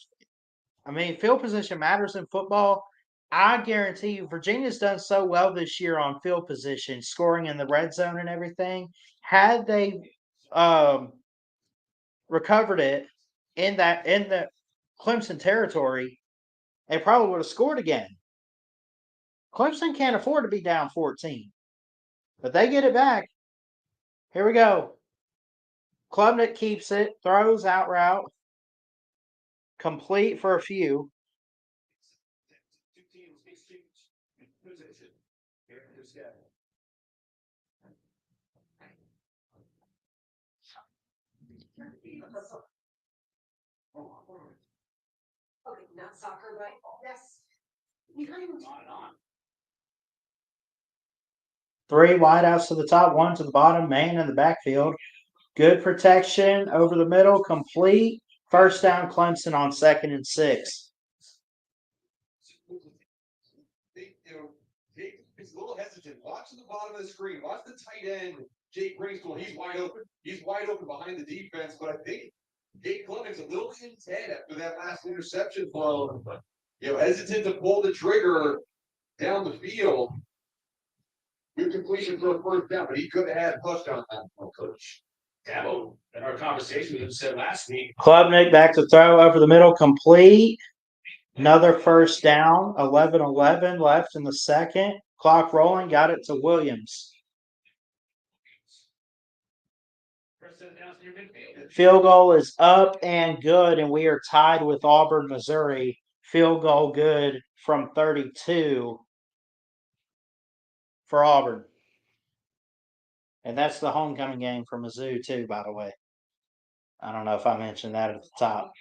Field position matters in football. I guarantee you, Virginia's done so well this year on field position, scoring in the red zone and everything. Had they recovered it in the Clemson territory, they probably would have scored again. Clemson can't afford to be down 14. But they get it back. Here we go. Klubnik keeps it, throws out route. Complete for a few. Two teams exchange position. Here it is, yeah. Okay, not soccer, but yes. You kind of On and on. 3 wideouts to the top, 1 to the bottom, man in the backfield. Good protection over the middle, complete. First down, Clemson on 2nd and 6. Jake is a little hesitant. Watch the bottom of the screen. Watch the tight end. Jake Brainstorm. He's wide open. He's wide open behind the defense. But I think Jake Clemens a little intent after that last interception throw. Hesitant to pull the trigger down the field. Good completion for a first down, but he could have had a touchdown that one, Coach. Dabo, in our conversation with him, said last week. Klubnik back to throw over the middle, complete. Another first down, 11-11 left in the second. Clock rolling, got it to Williams. Field goal is up and good, and we are tied with Auburn, Missouri. Field goal good from 32 for Auburn. And that's the homecoming game for Mizzou, too, by the way. I don't know if I mentioned that at the top.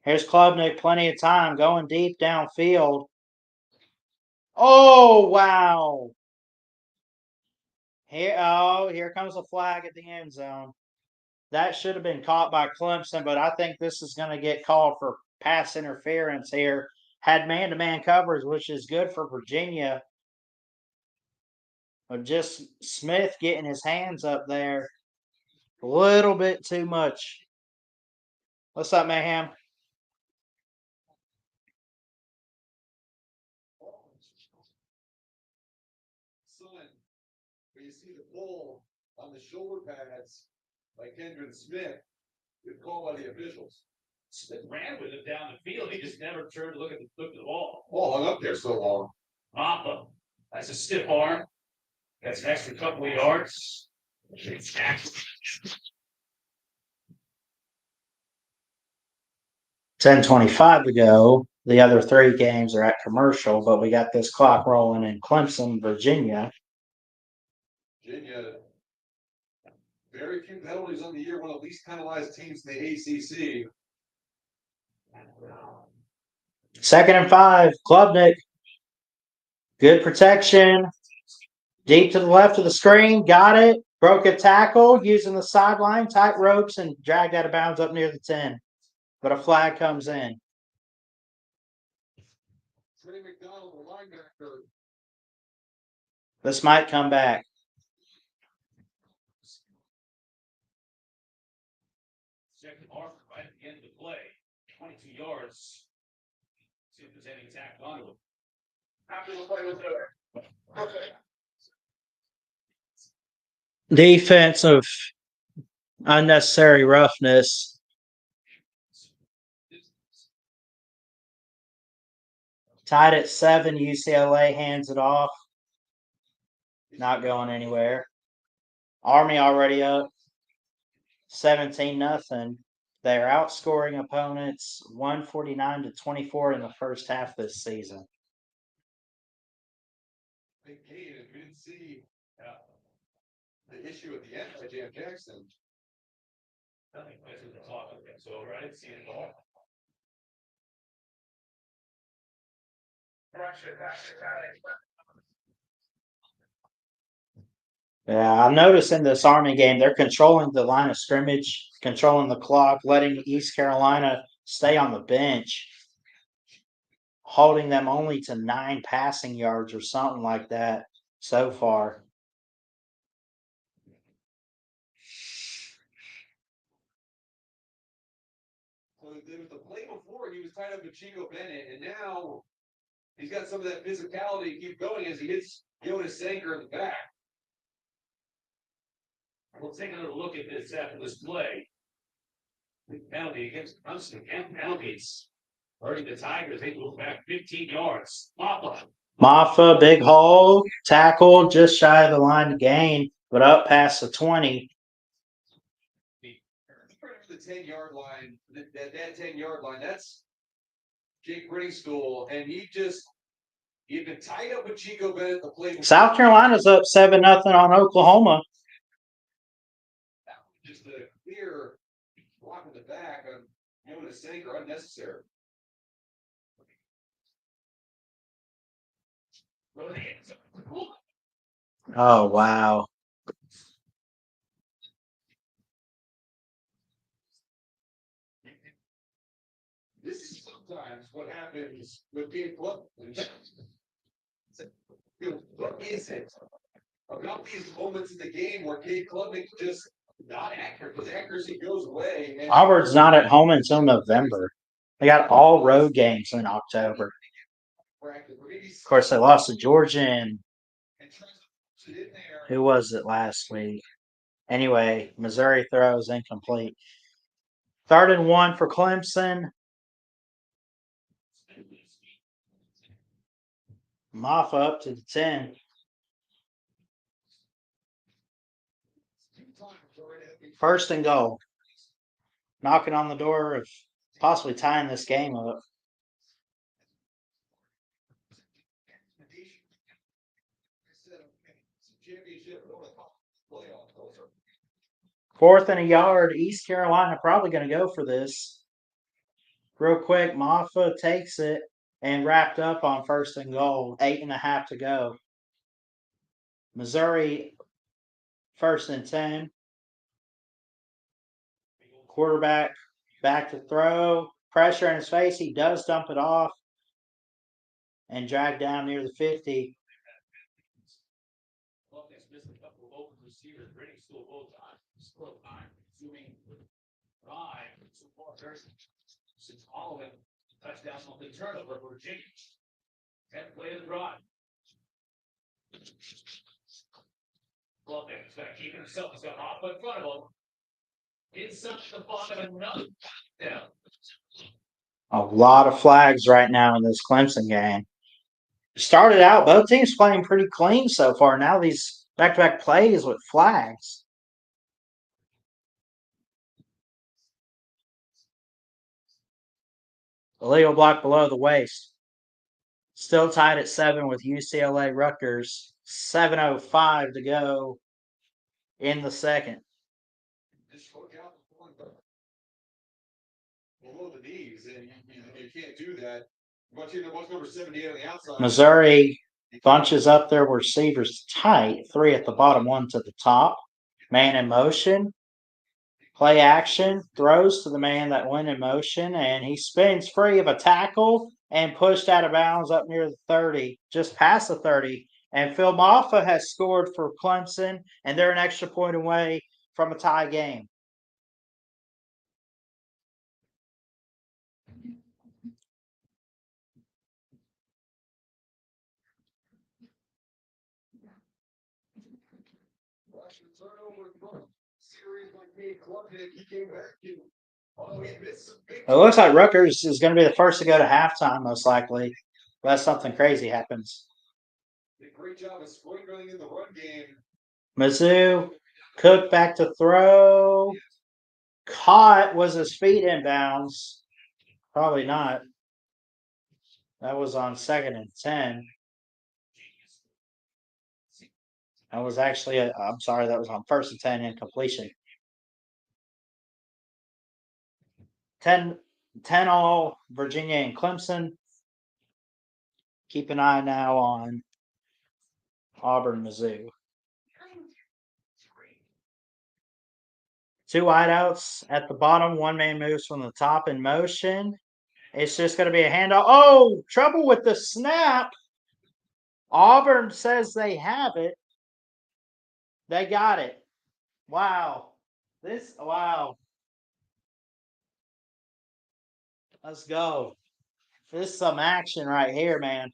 Here's Klubnik, plenty of time, going deep downfield. Oh, wow. Here comes a flag at the end zone. That should have been caught by Clemson, but I think this is going to get called for pass interference here. Had man-to-man coverage, which is good for Virginia. But just Smith getting his hands up there. A little bit too much. What's up, Mayhem? Son, when you see the pull on the shoulder pads by Kendrick Smith, good call by the officials. Smith ran with it down the field. He just never turned to look at the ball. Ball hung up there so long. Papa. That's a stiff arm. That's an extra couple of yards. 10:25 to go. The other 3 games are at commercial, but we got this clock rolling in Clemson, Virginia. Virginia, very few penalties on the year, one of the least penalized teams in the ACC. 2nd and 5, Klubnik. Good protection. Deep to the left of the screen, got it. Broke a tackle using the sideline, tight ropes, and dragged out of bounds up near the 10. But a flag comes in. Trey McDonald, the linebacker. This might come back. Second arm right at the end of the play. 22 yards. See if there's any attack onto him. After the play was over. Okay. Defensive unnecessary roughness. Tied at 7, UCLA hands it off. Not going anywhere. Army already up 17-0. They're outscoring opponents 149-24 in the first half this season. Big gain, and we didn't see the issue at the end by Jam Jackson. Nothing places the clock again. So I didn't see it at all. Yeah, I noticed in this Army game, they're controlling the line of scrimmage, controlling the clock, letting East Carolina stay on the bench, holding them only to 9 passing yards or something like that so far. So there was the play before, he was tied up with Chico Bennett, and now he's got some of that physicality to keep going as he hits Jonas Sanker in the back. We'll take another look at this after this play. The penalty against Clemson and penalties. Hurting the Tigers, they move back 15 yards. Papa Maffa, big hole, tackle just shy of the line to gain, but up past the 20. The 10-yard line, that 10-yard line, that's Jake Brady school, and he'd been tied up with Chico Bennett the play. South Carolina's up 7-0 on Oklahoma. That was just a clear block in the back on a sinker, unnecessary. Oh, wow. This is sometimes what happens with Gabe Club. What is it about these moments in the game where Gabe Klubnik just not accurate? His accuracy goes away. And Auburn's not at home until November. They got all road games in October. Of course, they lost to Georgia and who was it last week? Anyway, Missouri throws incomplete. 3rd and 1 for Clemson. Maffa up to the 10. First and goal. Knocking on the door of possibly tying this game up. Fourth and a yard. East Carolina probably going to go for this. Real quick, Maffa takes it and wrapped up on 1st and goal. 8.5 to go. Missouri 1st and 10. Quarterback back to throw. Pressure in his face. He does dump it off and drag down near the 50. Touchdown on the turnover for Virginia. 10th play of the drive. Klubnik's going to keep himself. He's got off in front of him. Inside the bottom, another down. A lot of flags right now in this Clemson game. Started out, both teams playing pretty clean so far. Now these back-to-back plays with flags. Illegal block below the waist. Still tied at 7 with UCLA Rutgers. 7:05 to go in the second. just hook out below the knees, and you can't do that. What's number 78 on the outside? Missouri bunches up their receivers tight. 3 at the bottom, 1 to the top. Man in motion. Play action. Throws to the man that went in motion, and he spins free of a tackle and pushed out of bounds up near the 30, just past the 30. And Phil Maffa has scored for Clemson, and they're an extra point away from a tie game. It looks like Rutgers is going to be the first to go to halftime, most likely, unless something crazy happens. Great job of sprinkling in the run game. Mizzou, Cook back to throw. Caught. Was his feet inbounds? Probably not. That was on 2nd and 10. That was actually, I'm sorry, that was on 1st and 10 incompletion. 10 all Virginia and Clemson. Keep an eye now on Auburn, Mizzou. 2 wideouts at the bottom. 1 man moves from the top in motion. It's just going to be a handoff. Oh, trouble with the snap. Auburn says they have it. They got it. Wow. Wow. Let's go. This is some action right here, man.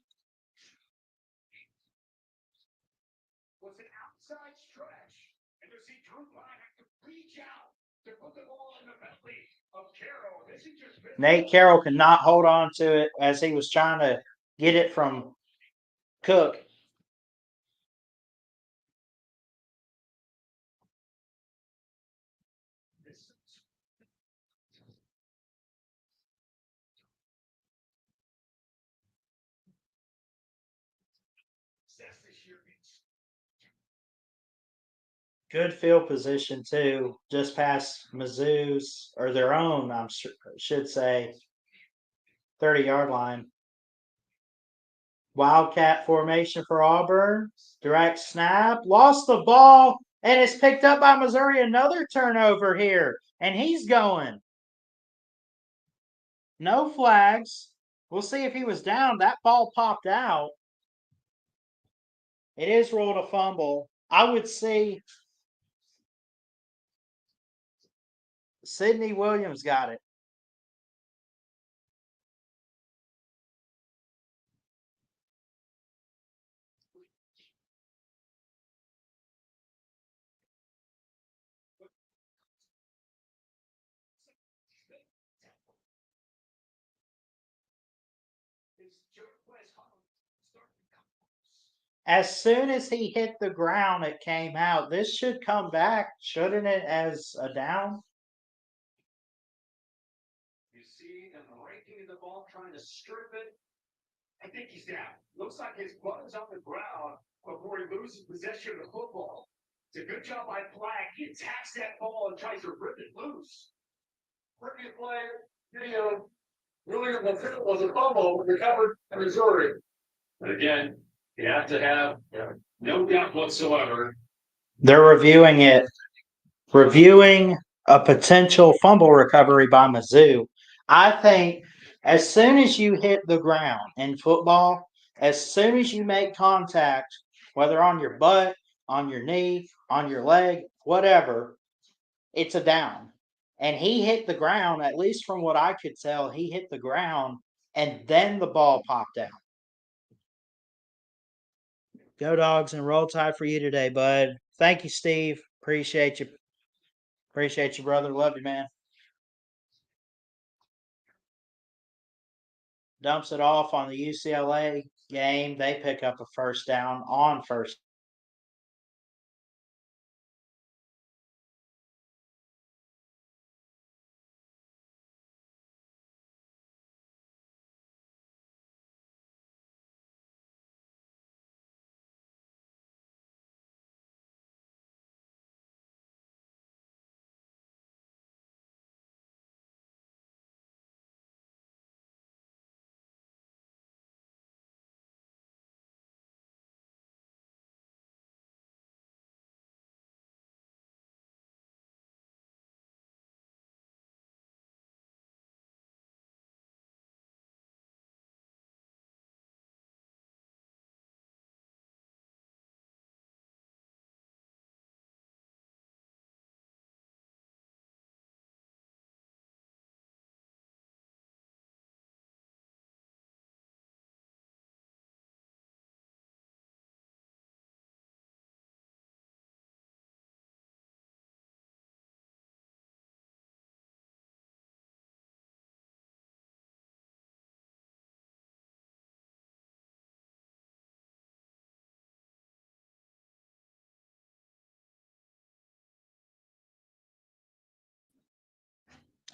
Was an outside stretch. And you see Drew Blyne have to reach out to put the ball in the belly of Carroll. This is just Nate Carroll could not hold on to it as he was trying to get it from Cook. Good field position too, just past Mizzou's or their own. Should say 30-yard line. Wildcat formation for Auburn. Direct snap, lost the ball, and it's picked up by Missouri. Another turnover here, and he's going. No flags. We'll see if he was down. That ball popped out. It is ruled a fumble. I would see Sidney Williams got it. As soon as he hit the ground, it came out. This should come back, shouldn't it, as a down? You see him raking the ball, trying to strip it. I think he's down. Looks like his butt is on the ground before he loses possession of the football. It's a good job by Flag. He attacks that ball and tries to rip it loose. Pretty play, video. Really, the was a fumble recovered in Missouri. But again, you have to have no doubt whatsoever. They're reviewing it, reviewing a potential fumble recovery by Mizzou. I think as soon as you hit the ground in football, as soon as you make contact, whether on your butt, on your knee, on your leg, whatever, it's a down. And he hit the ground, at least from what I could tell, he hit the ground and then the ball popped out. Go Dogs and Roll Tide for you today, bud. Thank you, Steve. Appreciate you. Appreciate you, brother. Love you, man. Dumps it off on the UCLA game. They pick up a first down on first.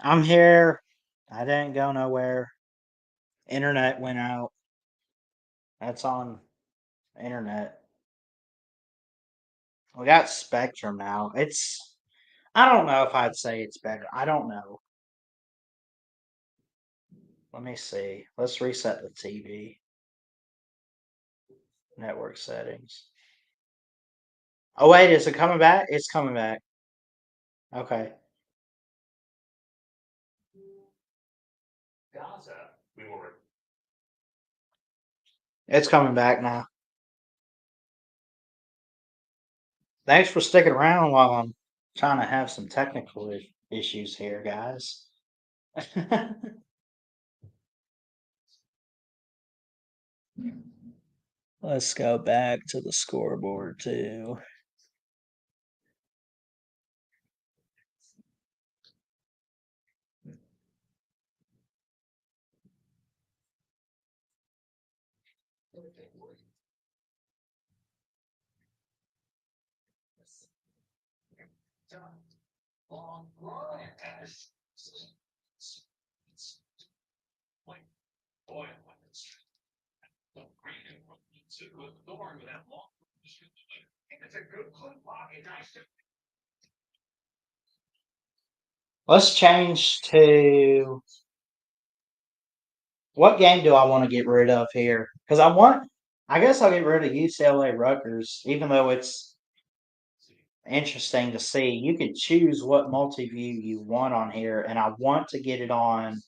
I'm here. I didn't go nowhere. Internet went out. That's on internet. We got Spectrum now. I don't know if I'd say it's better. I don't know. Let me see. Let's reset the TV. Network settings. Oh, wait, is it coming back? It's coming back. Okay. Gaza, we were. It's coming back now. Thanks for sticking around while I'm trying to have some technical issues here, guys. Let's go back to the scoreboard too. Long run. Boy, it's a good clip. Let's change to what game do I want to get rid of here? Because I guess I'll get rid of UCLA Rutgers, even though it's interesting to see. You can choose what multi-view you want on here, and I want to get it on.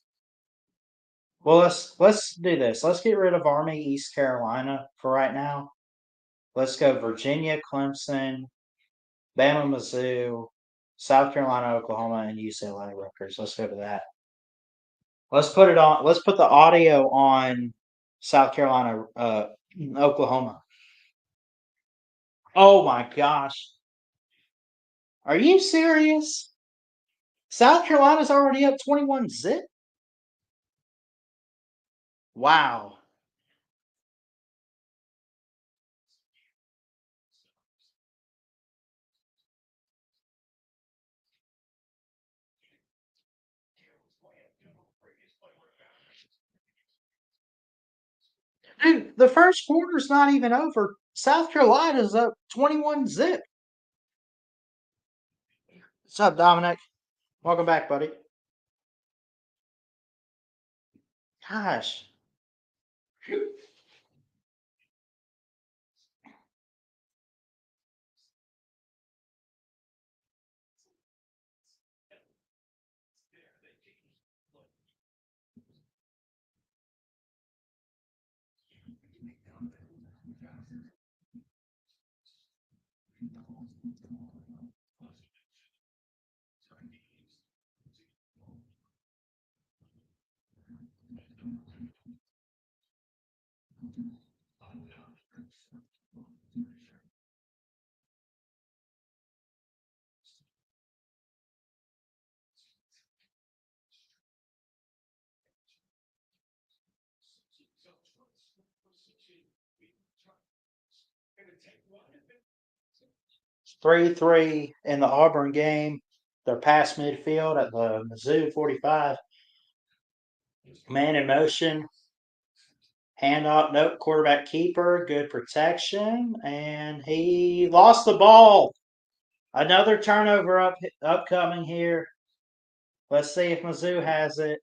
Well, let's do this. Let's get rid of Army East Carolina for right now. Let's go Virginia, Clemson, Bama, Mizzou, South Carolina, Oklahoma, and UCLA Rutgers. Let's go to that. Let's put it on. Let's put the audio on South Carolina, Oklahoma. Oh my gosh. Are you serious? South Carolina's already up 21-0. Wow. Dude, the first quarter's not even over. South Carolina's up 21-0. What's up, Dominic? Welcome back, buddy. Gosh. 3-3 in the Auburn game. They're past midfield at the Mizzou 45. Man in motion. Hand off, nope, quarterback keeper, good protection, and he lost the ball. Another turnover upcoming here. Let's see if Mizzou has it.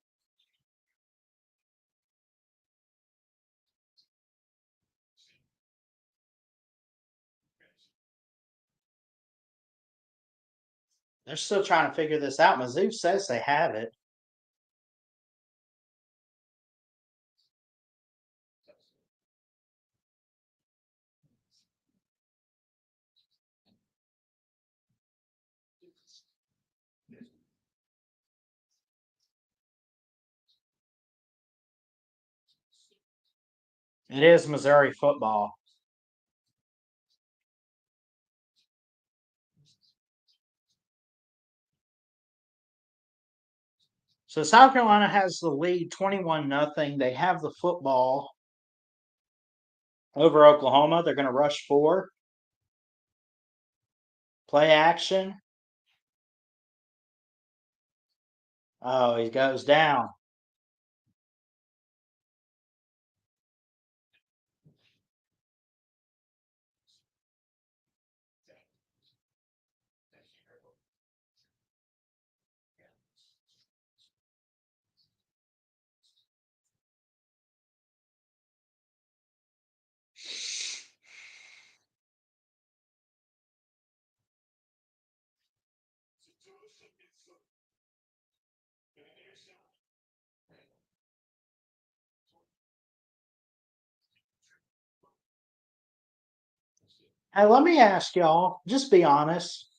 They're still trying to figure this out. Mizzou says they have it. It is Missouri football. So South Carolina has the lead 21-0. They have the football over Oklahoma. They're going to rush 4. Play action. Oh, he goes down. Hey, let me ask y'all, just be honest.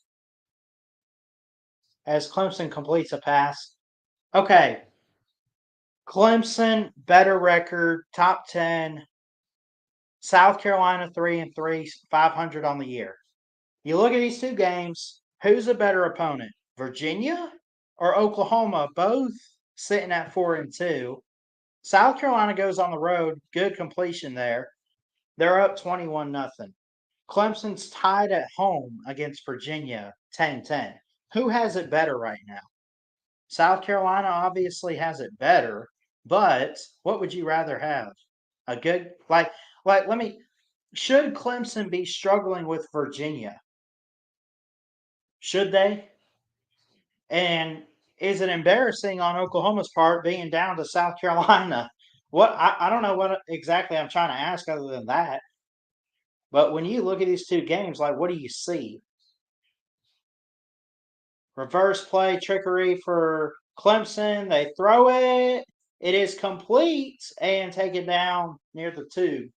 As Clemson completes a pass. Okay. Clemson, better record, top 10. South Carolina 3-3, 500 on the year. You look at these two games, who's a better opponent? Virginia or Oklahoma? Both sitting at 4-2. South Carolina goes on the road, good completion there. They're up 21-0. Clemson's tied at home against Virginia 10-10. who has it better right now? South Carolina obviously has it better, but what would you rather have? A good let me should Clemson be struggling with Virginia? Should they? And is it embarrassing on Oklahoma's part being down to South Carolina? I don't know what exactly I'm trying to ask other than that. But when you look at these two games, like what do you see? Reverse play trickery for Clemson. They throw it. It is complete and take it down near the 2.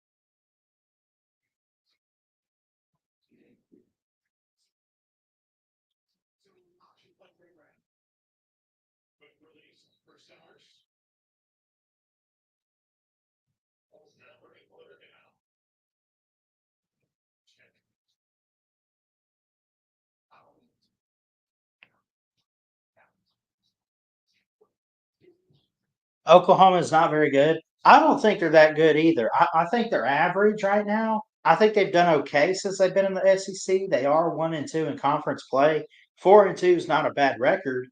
Oklahoma is not very good. I don't think they're that good either. I think they're average right now. I think they've done okay since they've been in the SEC. They are 1-2 in conference play. 4-2 is not a bad record.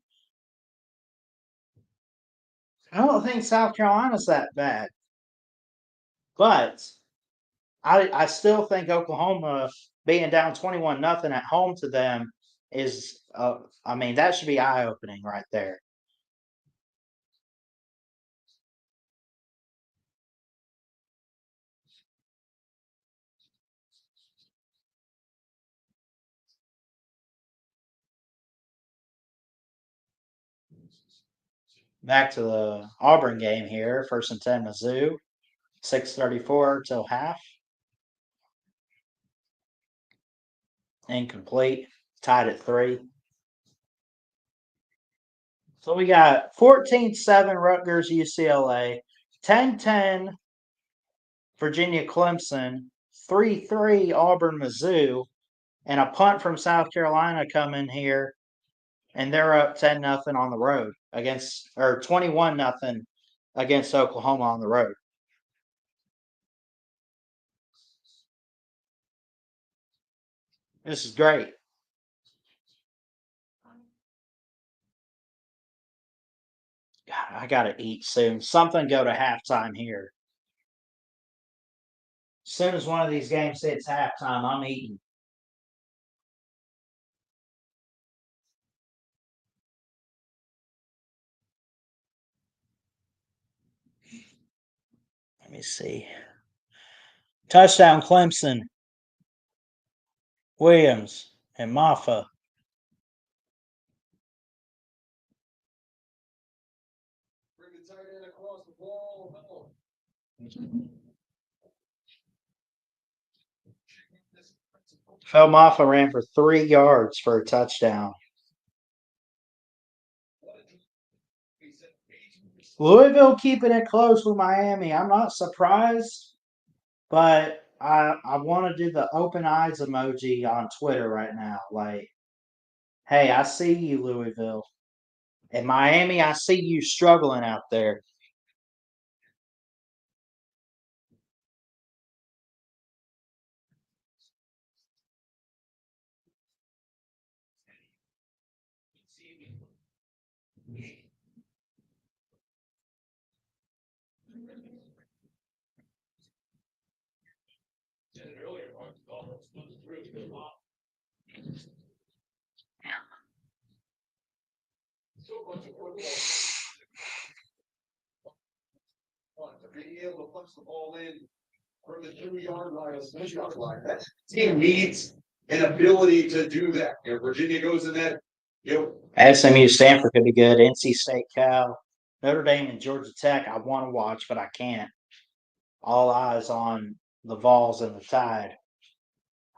I don't think South Carolina's that bad, but I still think Oklahoma being down 21-0 at home to them is. I mean, that should be eye opening right there. Back to the Auburn game here. 1st and 10 Mizzou. 6:34 till half. Incomplete. Tied at 3. So we got 14-7 Rutgers UCLA, 10-10 Virginia Clemson, 3-3 Auburn Mizzou, and a punt from South Carolina coming here, and they're up 10-0 on the road against, or 21-0 against Oklahoma on the road. This is great. God, I gotta eat soon. Something go to halftime here. As soon as one of these games hits halftime, I'm eating. Let me see. Touchdown Clemson. Williams and Maffa. Bring the tight end across the ball. Phil Maffa ran for 3 yards for a touchdown. Louisville keeping it close with Miami. I'm not surprised, but I want to do the open eyes emoji on Twitter right now. Like, hey, I see you, Louisville. And Miami, I see you struggling out there. Being able to punch the ball in from the 2-yard line, especially like that team needs an ability to do that. You know, Virginia goes in that, SMU, Stanford could be good. NC State, Cal, Notre Dame, and Georgia Tech. I want to watch, but I can't. All eyes on the Vols and the Tide.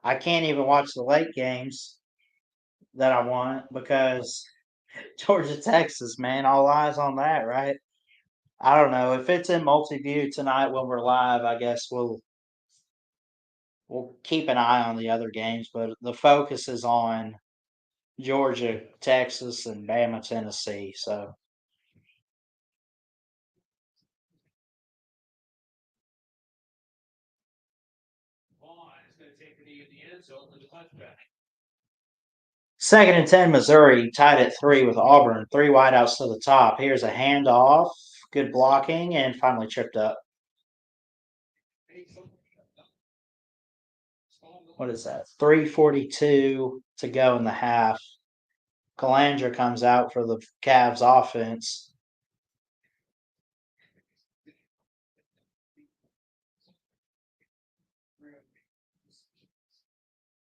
I can't even watch the late games that I want because Georgia, Texas, man, all eyes on that, right? I don't know if it's in multi-view tonight when we're live. I guess we'll keep an eye on the other games, but the focus is on Georgia, Texas, and Bama, Tennessee. So 2nd and 10, Missouri tied at 3 with Auburn. 3 wideouts to the top. Here's a handoff. Good blocking and finally tripped up. What is that? 3:42 to go in the half. Calandra comes out for the Cavs offense.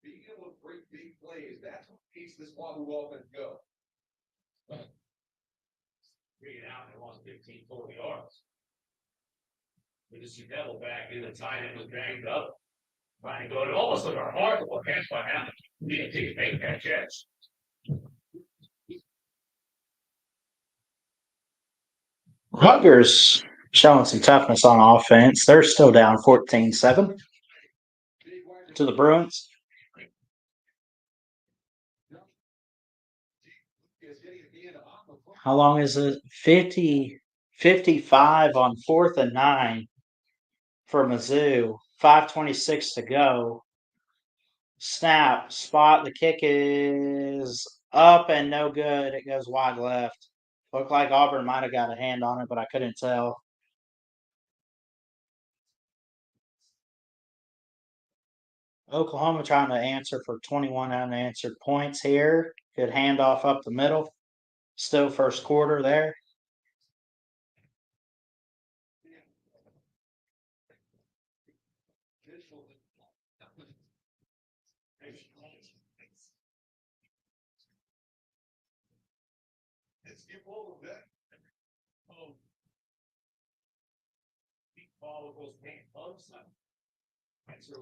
Being able to break big plays, that's what makes this Wahoo offense go. Bring it out and lost 15 total yards. We just see Devil back in the tight end was banged up. Trying to go to almost like our heart. Well, that's what happened. We didn't take make that catch. Rutgers showing some toughness on offense. They're still down 14-7 to the Bruins. How long is it? 55 on 4th and 9 for Mizzou. 5:26 to go. Snap, spot, the kick is up and no good. It goes wide left. Looked like Auburn might have got a hand on it, but I couldn't tell. Oklahoma trying to answer for 21 unanswered points here. Good handoff up the middle. Still first quarter there.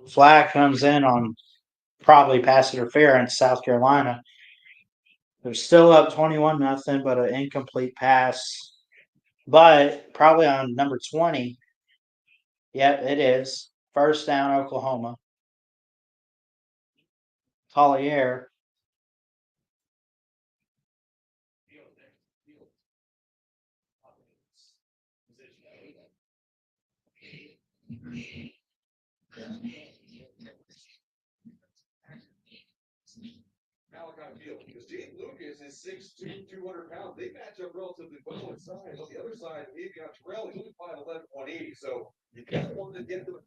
Flag comes in on probably pass interference, South Carolina. They're still up 21-0, but an incomplete pass. But probably on number 20. Yep, it is. First down, Oklahoma. Collier. Malachi Field, because James Lucas is 6'2", 200 pounds. They match up relatively well on side. On the other side, maybe on Terrell, he's 5'11", 180. So you kind of want to get the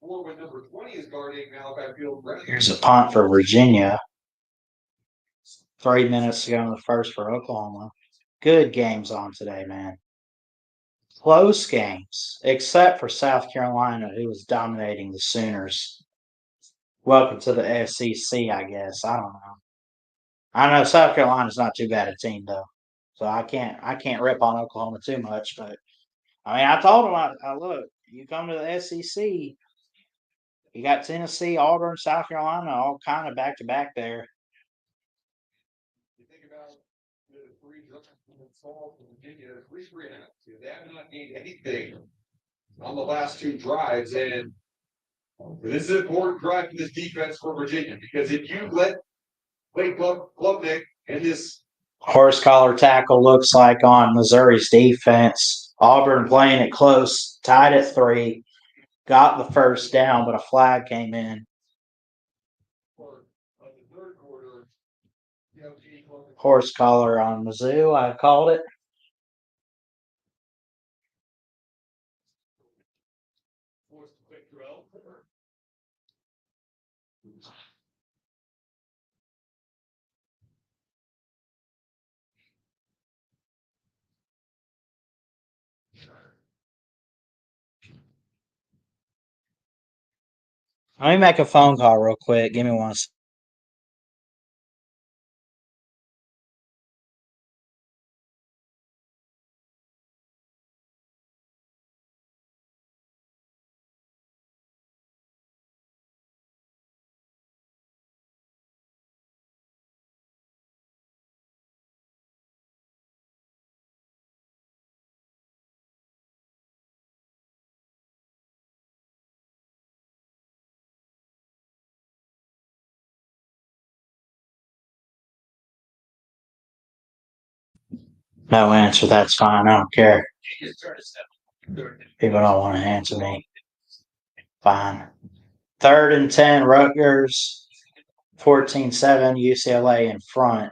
or when number 20 is guarding Malachi Field. Here's a punt for Virginia. 3 minutes to go in the first for Oklahoma. Good games on today, man. Close games, except for South Carolina, who was dominating the Sooners. Welcome to the SEC, I guess. I don't know. I know South Carolina's not too bad a team though, so I can't rip on Oklahoma too much. But I mean, I told them, I look, you come to the SEC, you got Tennessee, Auburn, South Carolina, all kind of back to back there. You think about the 3 drives from Virginia, 3 and out. They have not gained anything on the last 2 drives, and this is an important drive for this defense for Virginia, because if you let Klubnik and this Horse collar tackle looks like on Missouri's defense. Auburn playing it close, tied at 3, got the first down, but a flag came in. Horse collar on Mizzou, I called it. Let me make a phone call real quick. Give me one second. No answer, that's fine. I don't care. People don't want to answer me. Fine. 3rd and 10, Rutgers. 14-7, UCLA in front.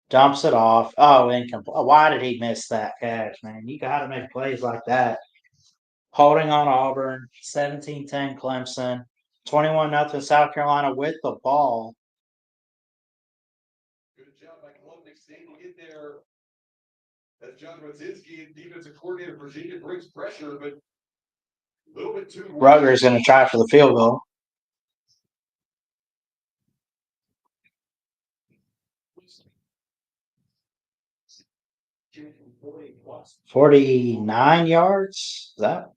Dumps it off. Oh, incomplete. Why did he miss that catch, man? You got to make plays like that. Holding on Auburn, 17-10 Clemson, 21-0 South Carolina with the ball. Good job by Columbus State to get there. As John Rosinski, defensive coordinator, Virginia brings pressure, but a little bit too. Rutgers going to try for the field goal. Plus. 49 yards. Is that?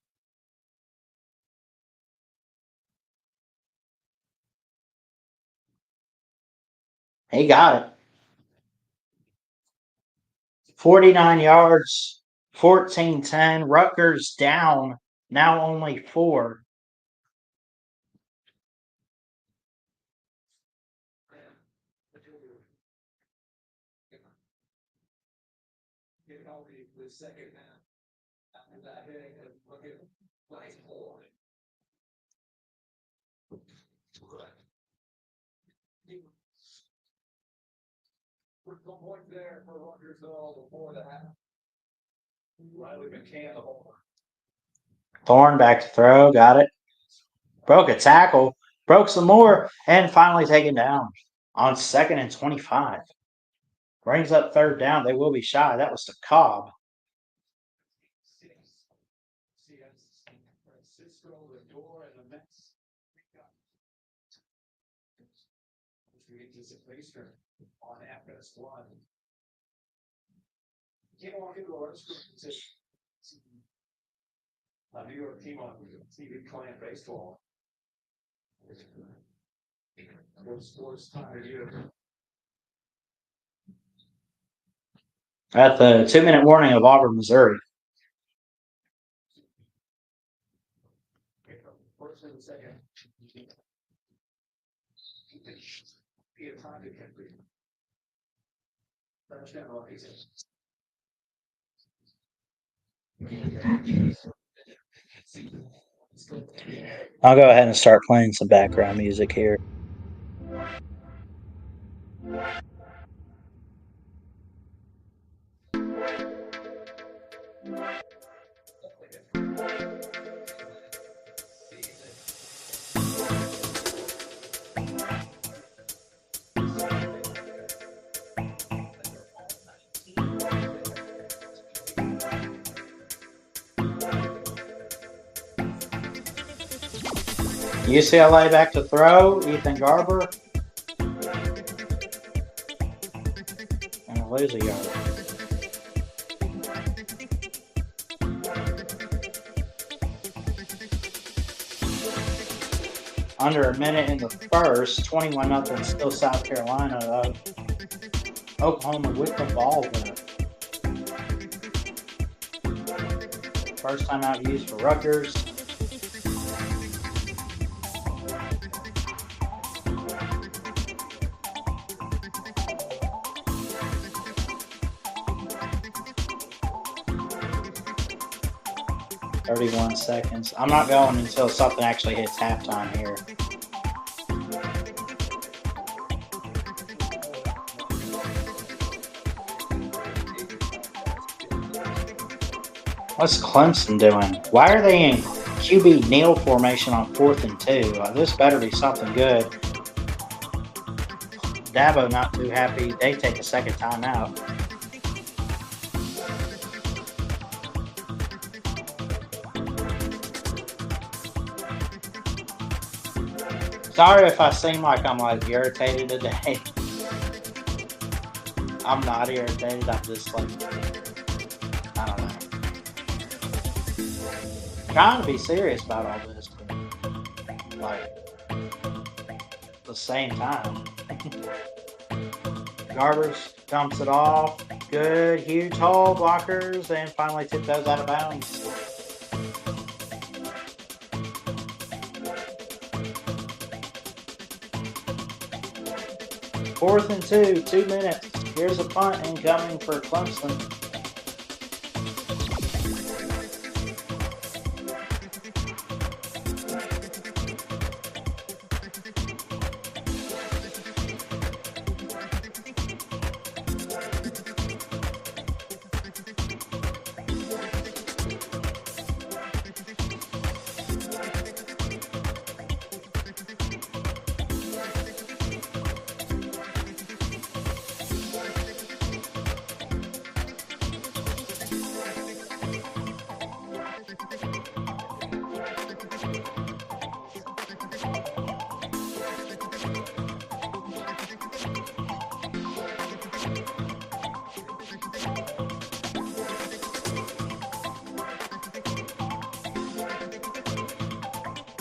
He got it. 49 yards, 14-10. Rutgers down, now only 4. Get healthy for the second half. After that hitting and looking nice ball. Some point there for Rutgers before the half. Riley McCann the ball. Thorne back to throw, got it. Broke a tackle, broke some more, and finally taken down on 2nd and 25. Brings up 3rd down. They will be shy. That was to Cobb. Francisco, the door, and the Mets. Anticipation on FS1. Can't walk into a restaurant and say, a New York team on TV playing baseball. What sports time of year? At the 2-minute warning of Auburn, Missouri. First and second. Be a time to get free. I'll go ahead and start playing some background music here. UCLA back to throw. Ethan Garber. And lose a yard. Under a minute in the first. 21-0 still South Carolina. Oklahoma with the ball there. First time out used for Rutgers. .31 seconds. I'm not going until something actually hits halftime here. What's Clemson doing? Why are they in QB kneel formation on 4th and 2? This better be something good. Dabo not too happy. They take a second timeout. Sorry if I seem like I'm irritated today. I'm not irritated. I'm just I don't know. Trying to be serious about all this, but at the same time. Garbers dumps it off. Good, huge hole, blockers, and finally took those out of bounds. Fourth and 2, 2 minutes. Here's a punt incoming for Clemson.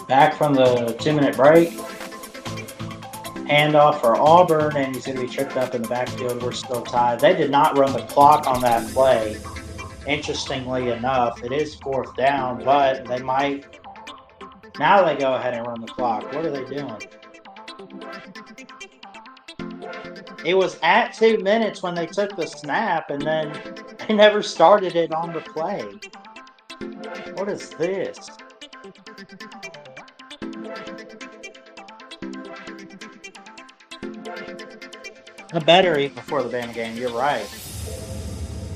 Back from the 2-minute break. Handoff for Auburn, and he's going to be tripped up in the backfield. We're still tied. They did not run the clock on that play. Interestingly enough, it is 4th down, but they might. Now they go ahead and run the clock. What are they doing? It was at 2 minutes when they took the snap, and then they never started it on the play. What is this? I better eat before the Bama game. You're right.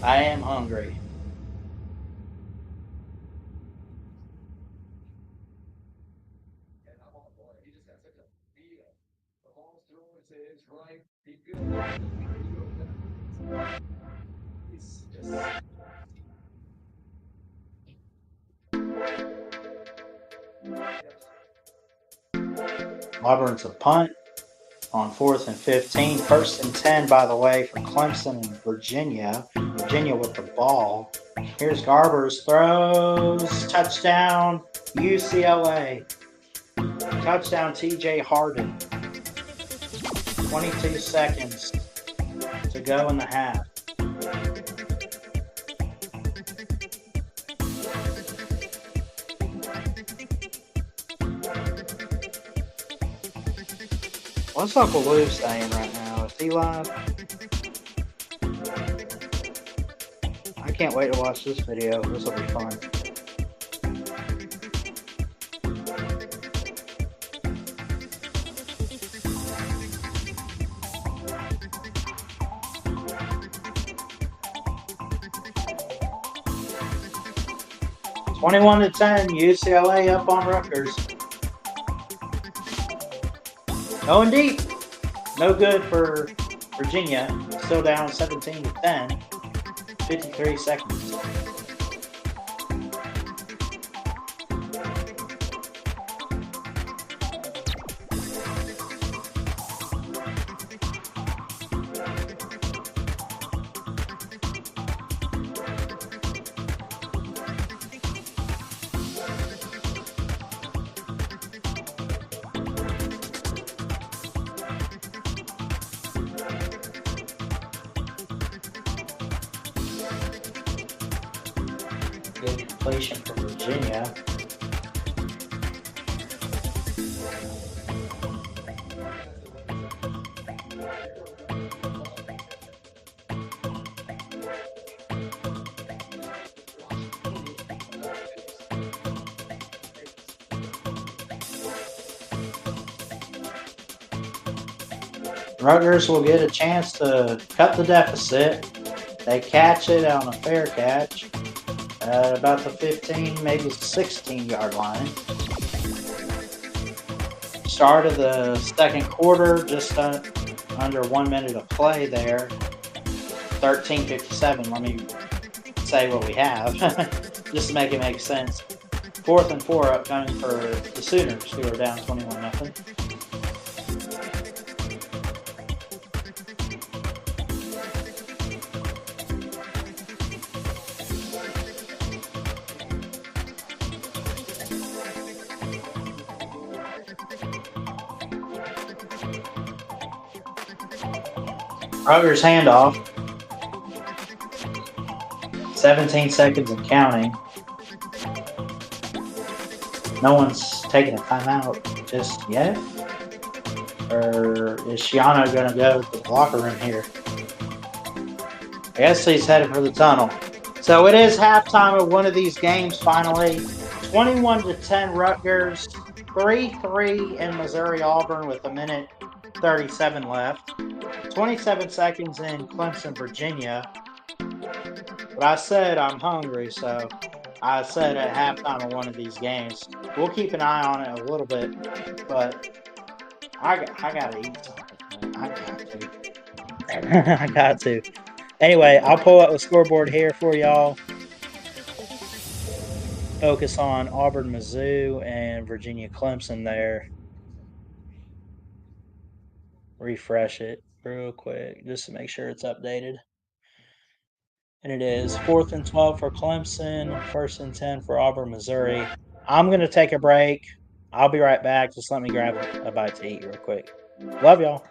I am hungry. Auburn's a punt on 4th and 15. 1st and 10, by the way, for Clemson and Virginia. Virginia with the ball. Here's Garbers, throws, touchdown, UCLA. Touchdown, TJ Harden. 22 seconds to go in the half. What's Uncle Lou saying right now? Is he live? I can't wait to watch this video. This will be fun. (21-10), UCLA up on Rutgers. Going deep. No good for Virginia. Still down 17-10. 53 seconds. Good completion for Virginia. Rutgers will get a chance to cut the deficit. They catch it on a fair catch at about the 15, maybe 16-yard line. Start of the second quarter, just under 1 minute of play there. 13:57. Let me say what we have, just to make it make sense. 4th and 4 upcoming for the Sooners, who are down 21-0. Rutgers handoff. 17 seconds and counting. No one's taking a timeout just yet. Or is Shiano going to go to the locker room here? I guess he's headed for the tunnel. So it is halftime of one of these games finally. 21-10 Rutgers. 3-3 in Missouri Auburn with 1:37 left. 27 seconds in Clemson, Virginia. But I said I'm hungry, so I said at halftime of one of these games. We'll keep an eye on it a little bit, but I gotta eat something. I got to. I got to. Anyway, I'll pull up the scoreboard here for y'all. Focus on Auburn, Mizzou, and Virginia, Clemson there. Refresh it real quick just to make sure it's updated. And it is 4th and 12 for Clemson, 1st and 10 for Auburn, Missouri. I'm going to take a break. I'll be right back. Just let me grab a bite to eat real quick. Love y'all.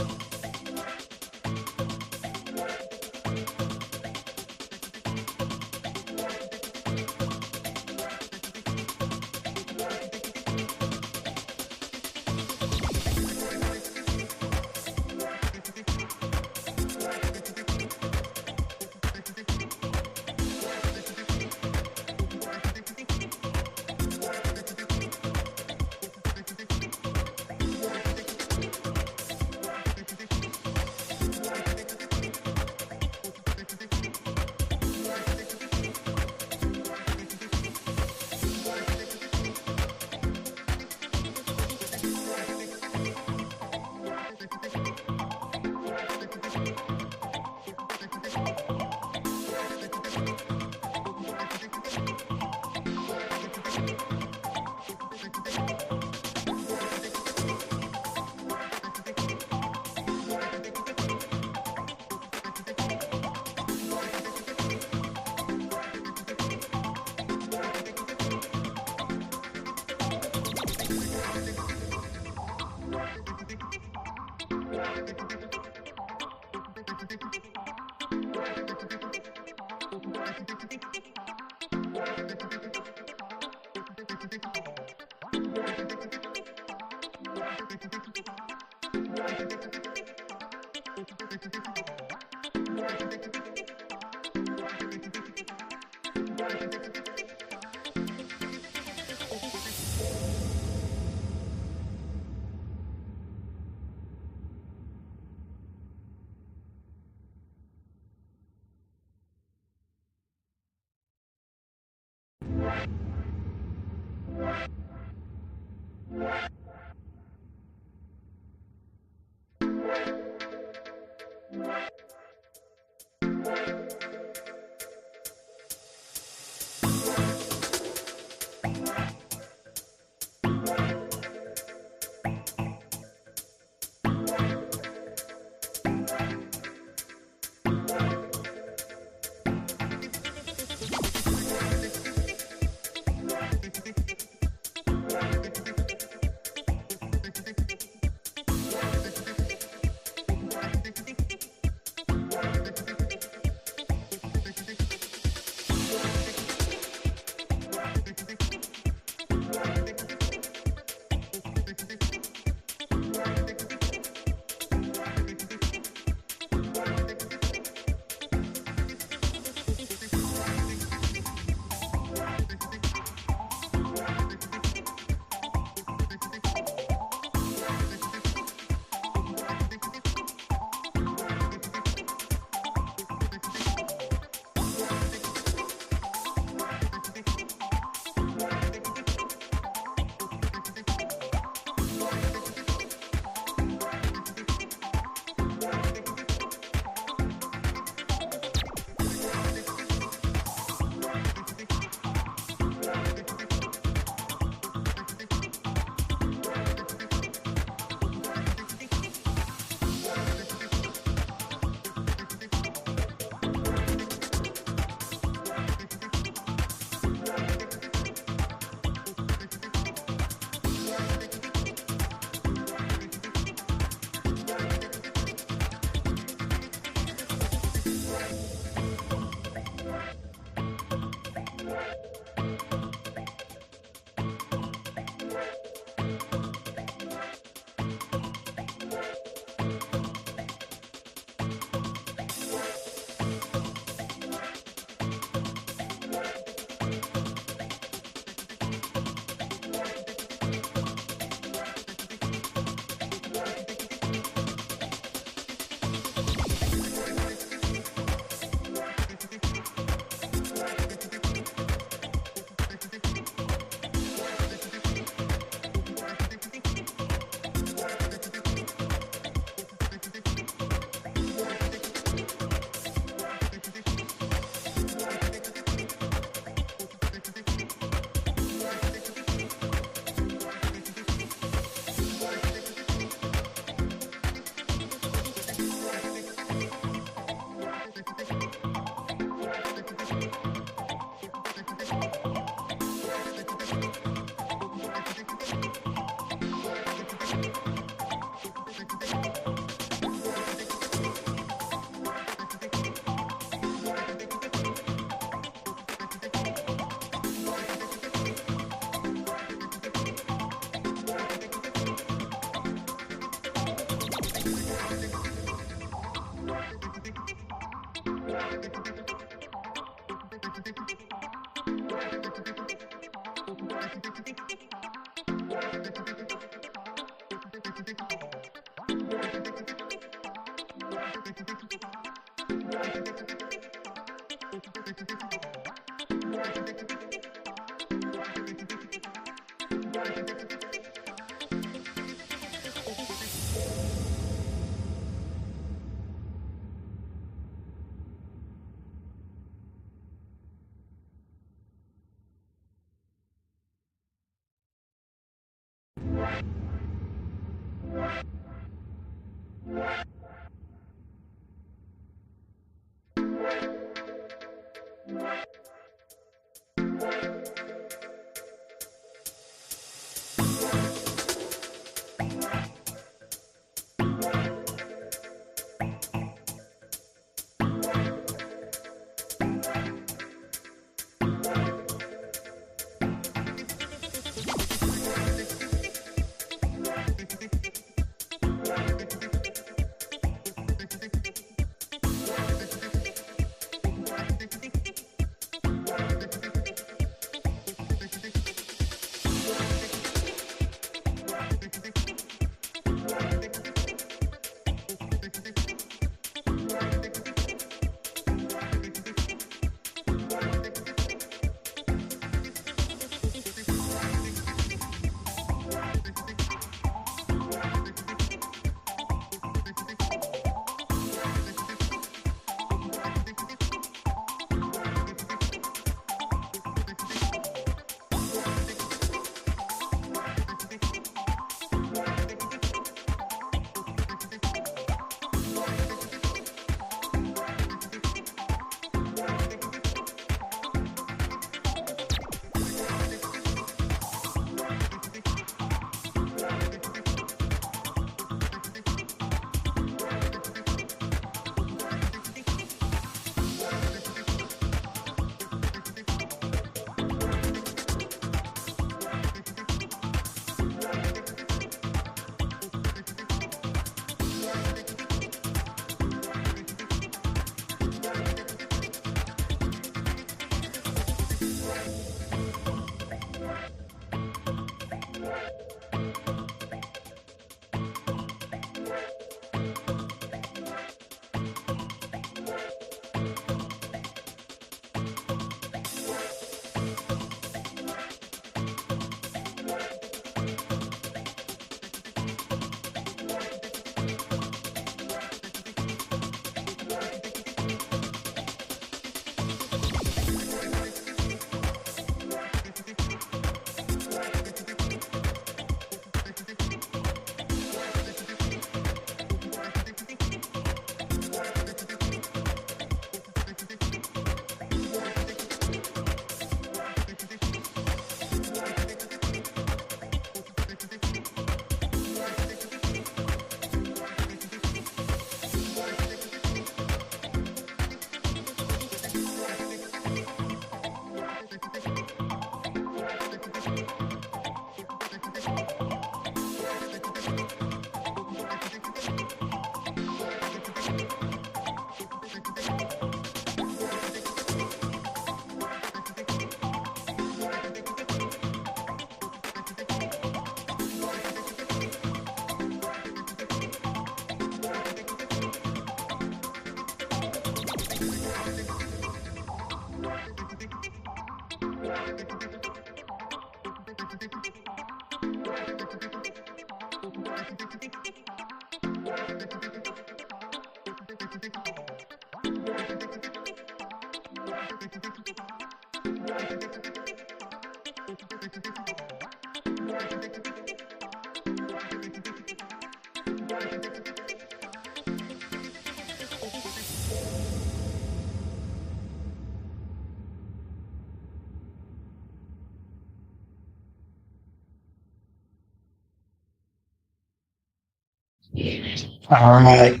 All right.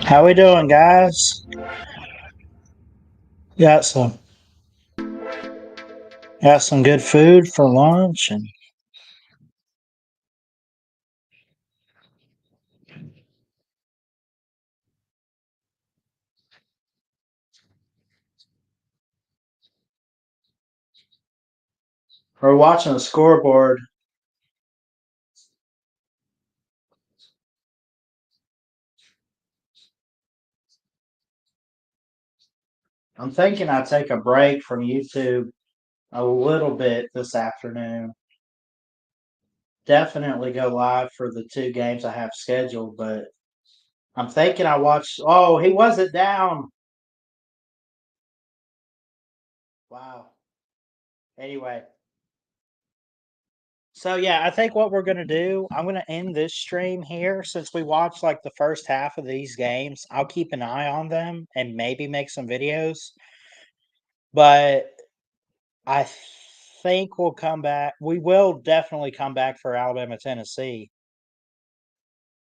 How we doing, guys? Got some got some good food for lunch, and we're watching the scoreboard. I'm thinking I'd take a break from YouTube a little bit this afternoon. Definitely go live for the 2 games I have scheduled, but I'm thinking I watched. Oh, he wasn't down. Wow. Anyway. So yeah, I think what we're gonna do, I'm gonna end this stream here since we watched like the first half of these games. I'll keep an eye on them and maybe make some videos. But I think we'll come back. We will definitely come back for Alabama, Tennessee.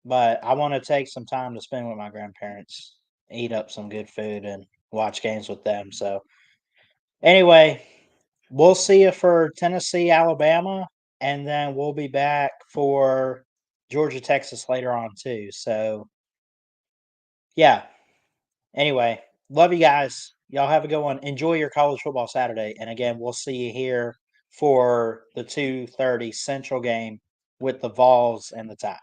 But I want to take some time to spend with my grandparents, eat up some good food, and watch games with them. So anyway, we'll see you for Tennessee, Alabama, and then we'll be back for Georgia, Texas later on too. So yeah. Anyway, love you guys. Y'all have a good one. Enjoy your college football Saturday. And again, we'll see you here for the 2:30 Central game with the Vols and the Tide.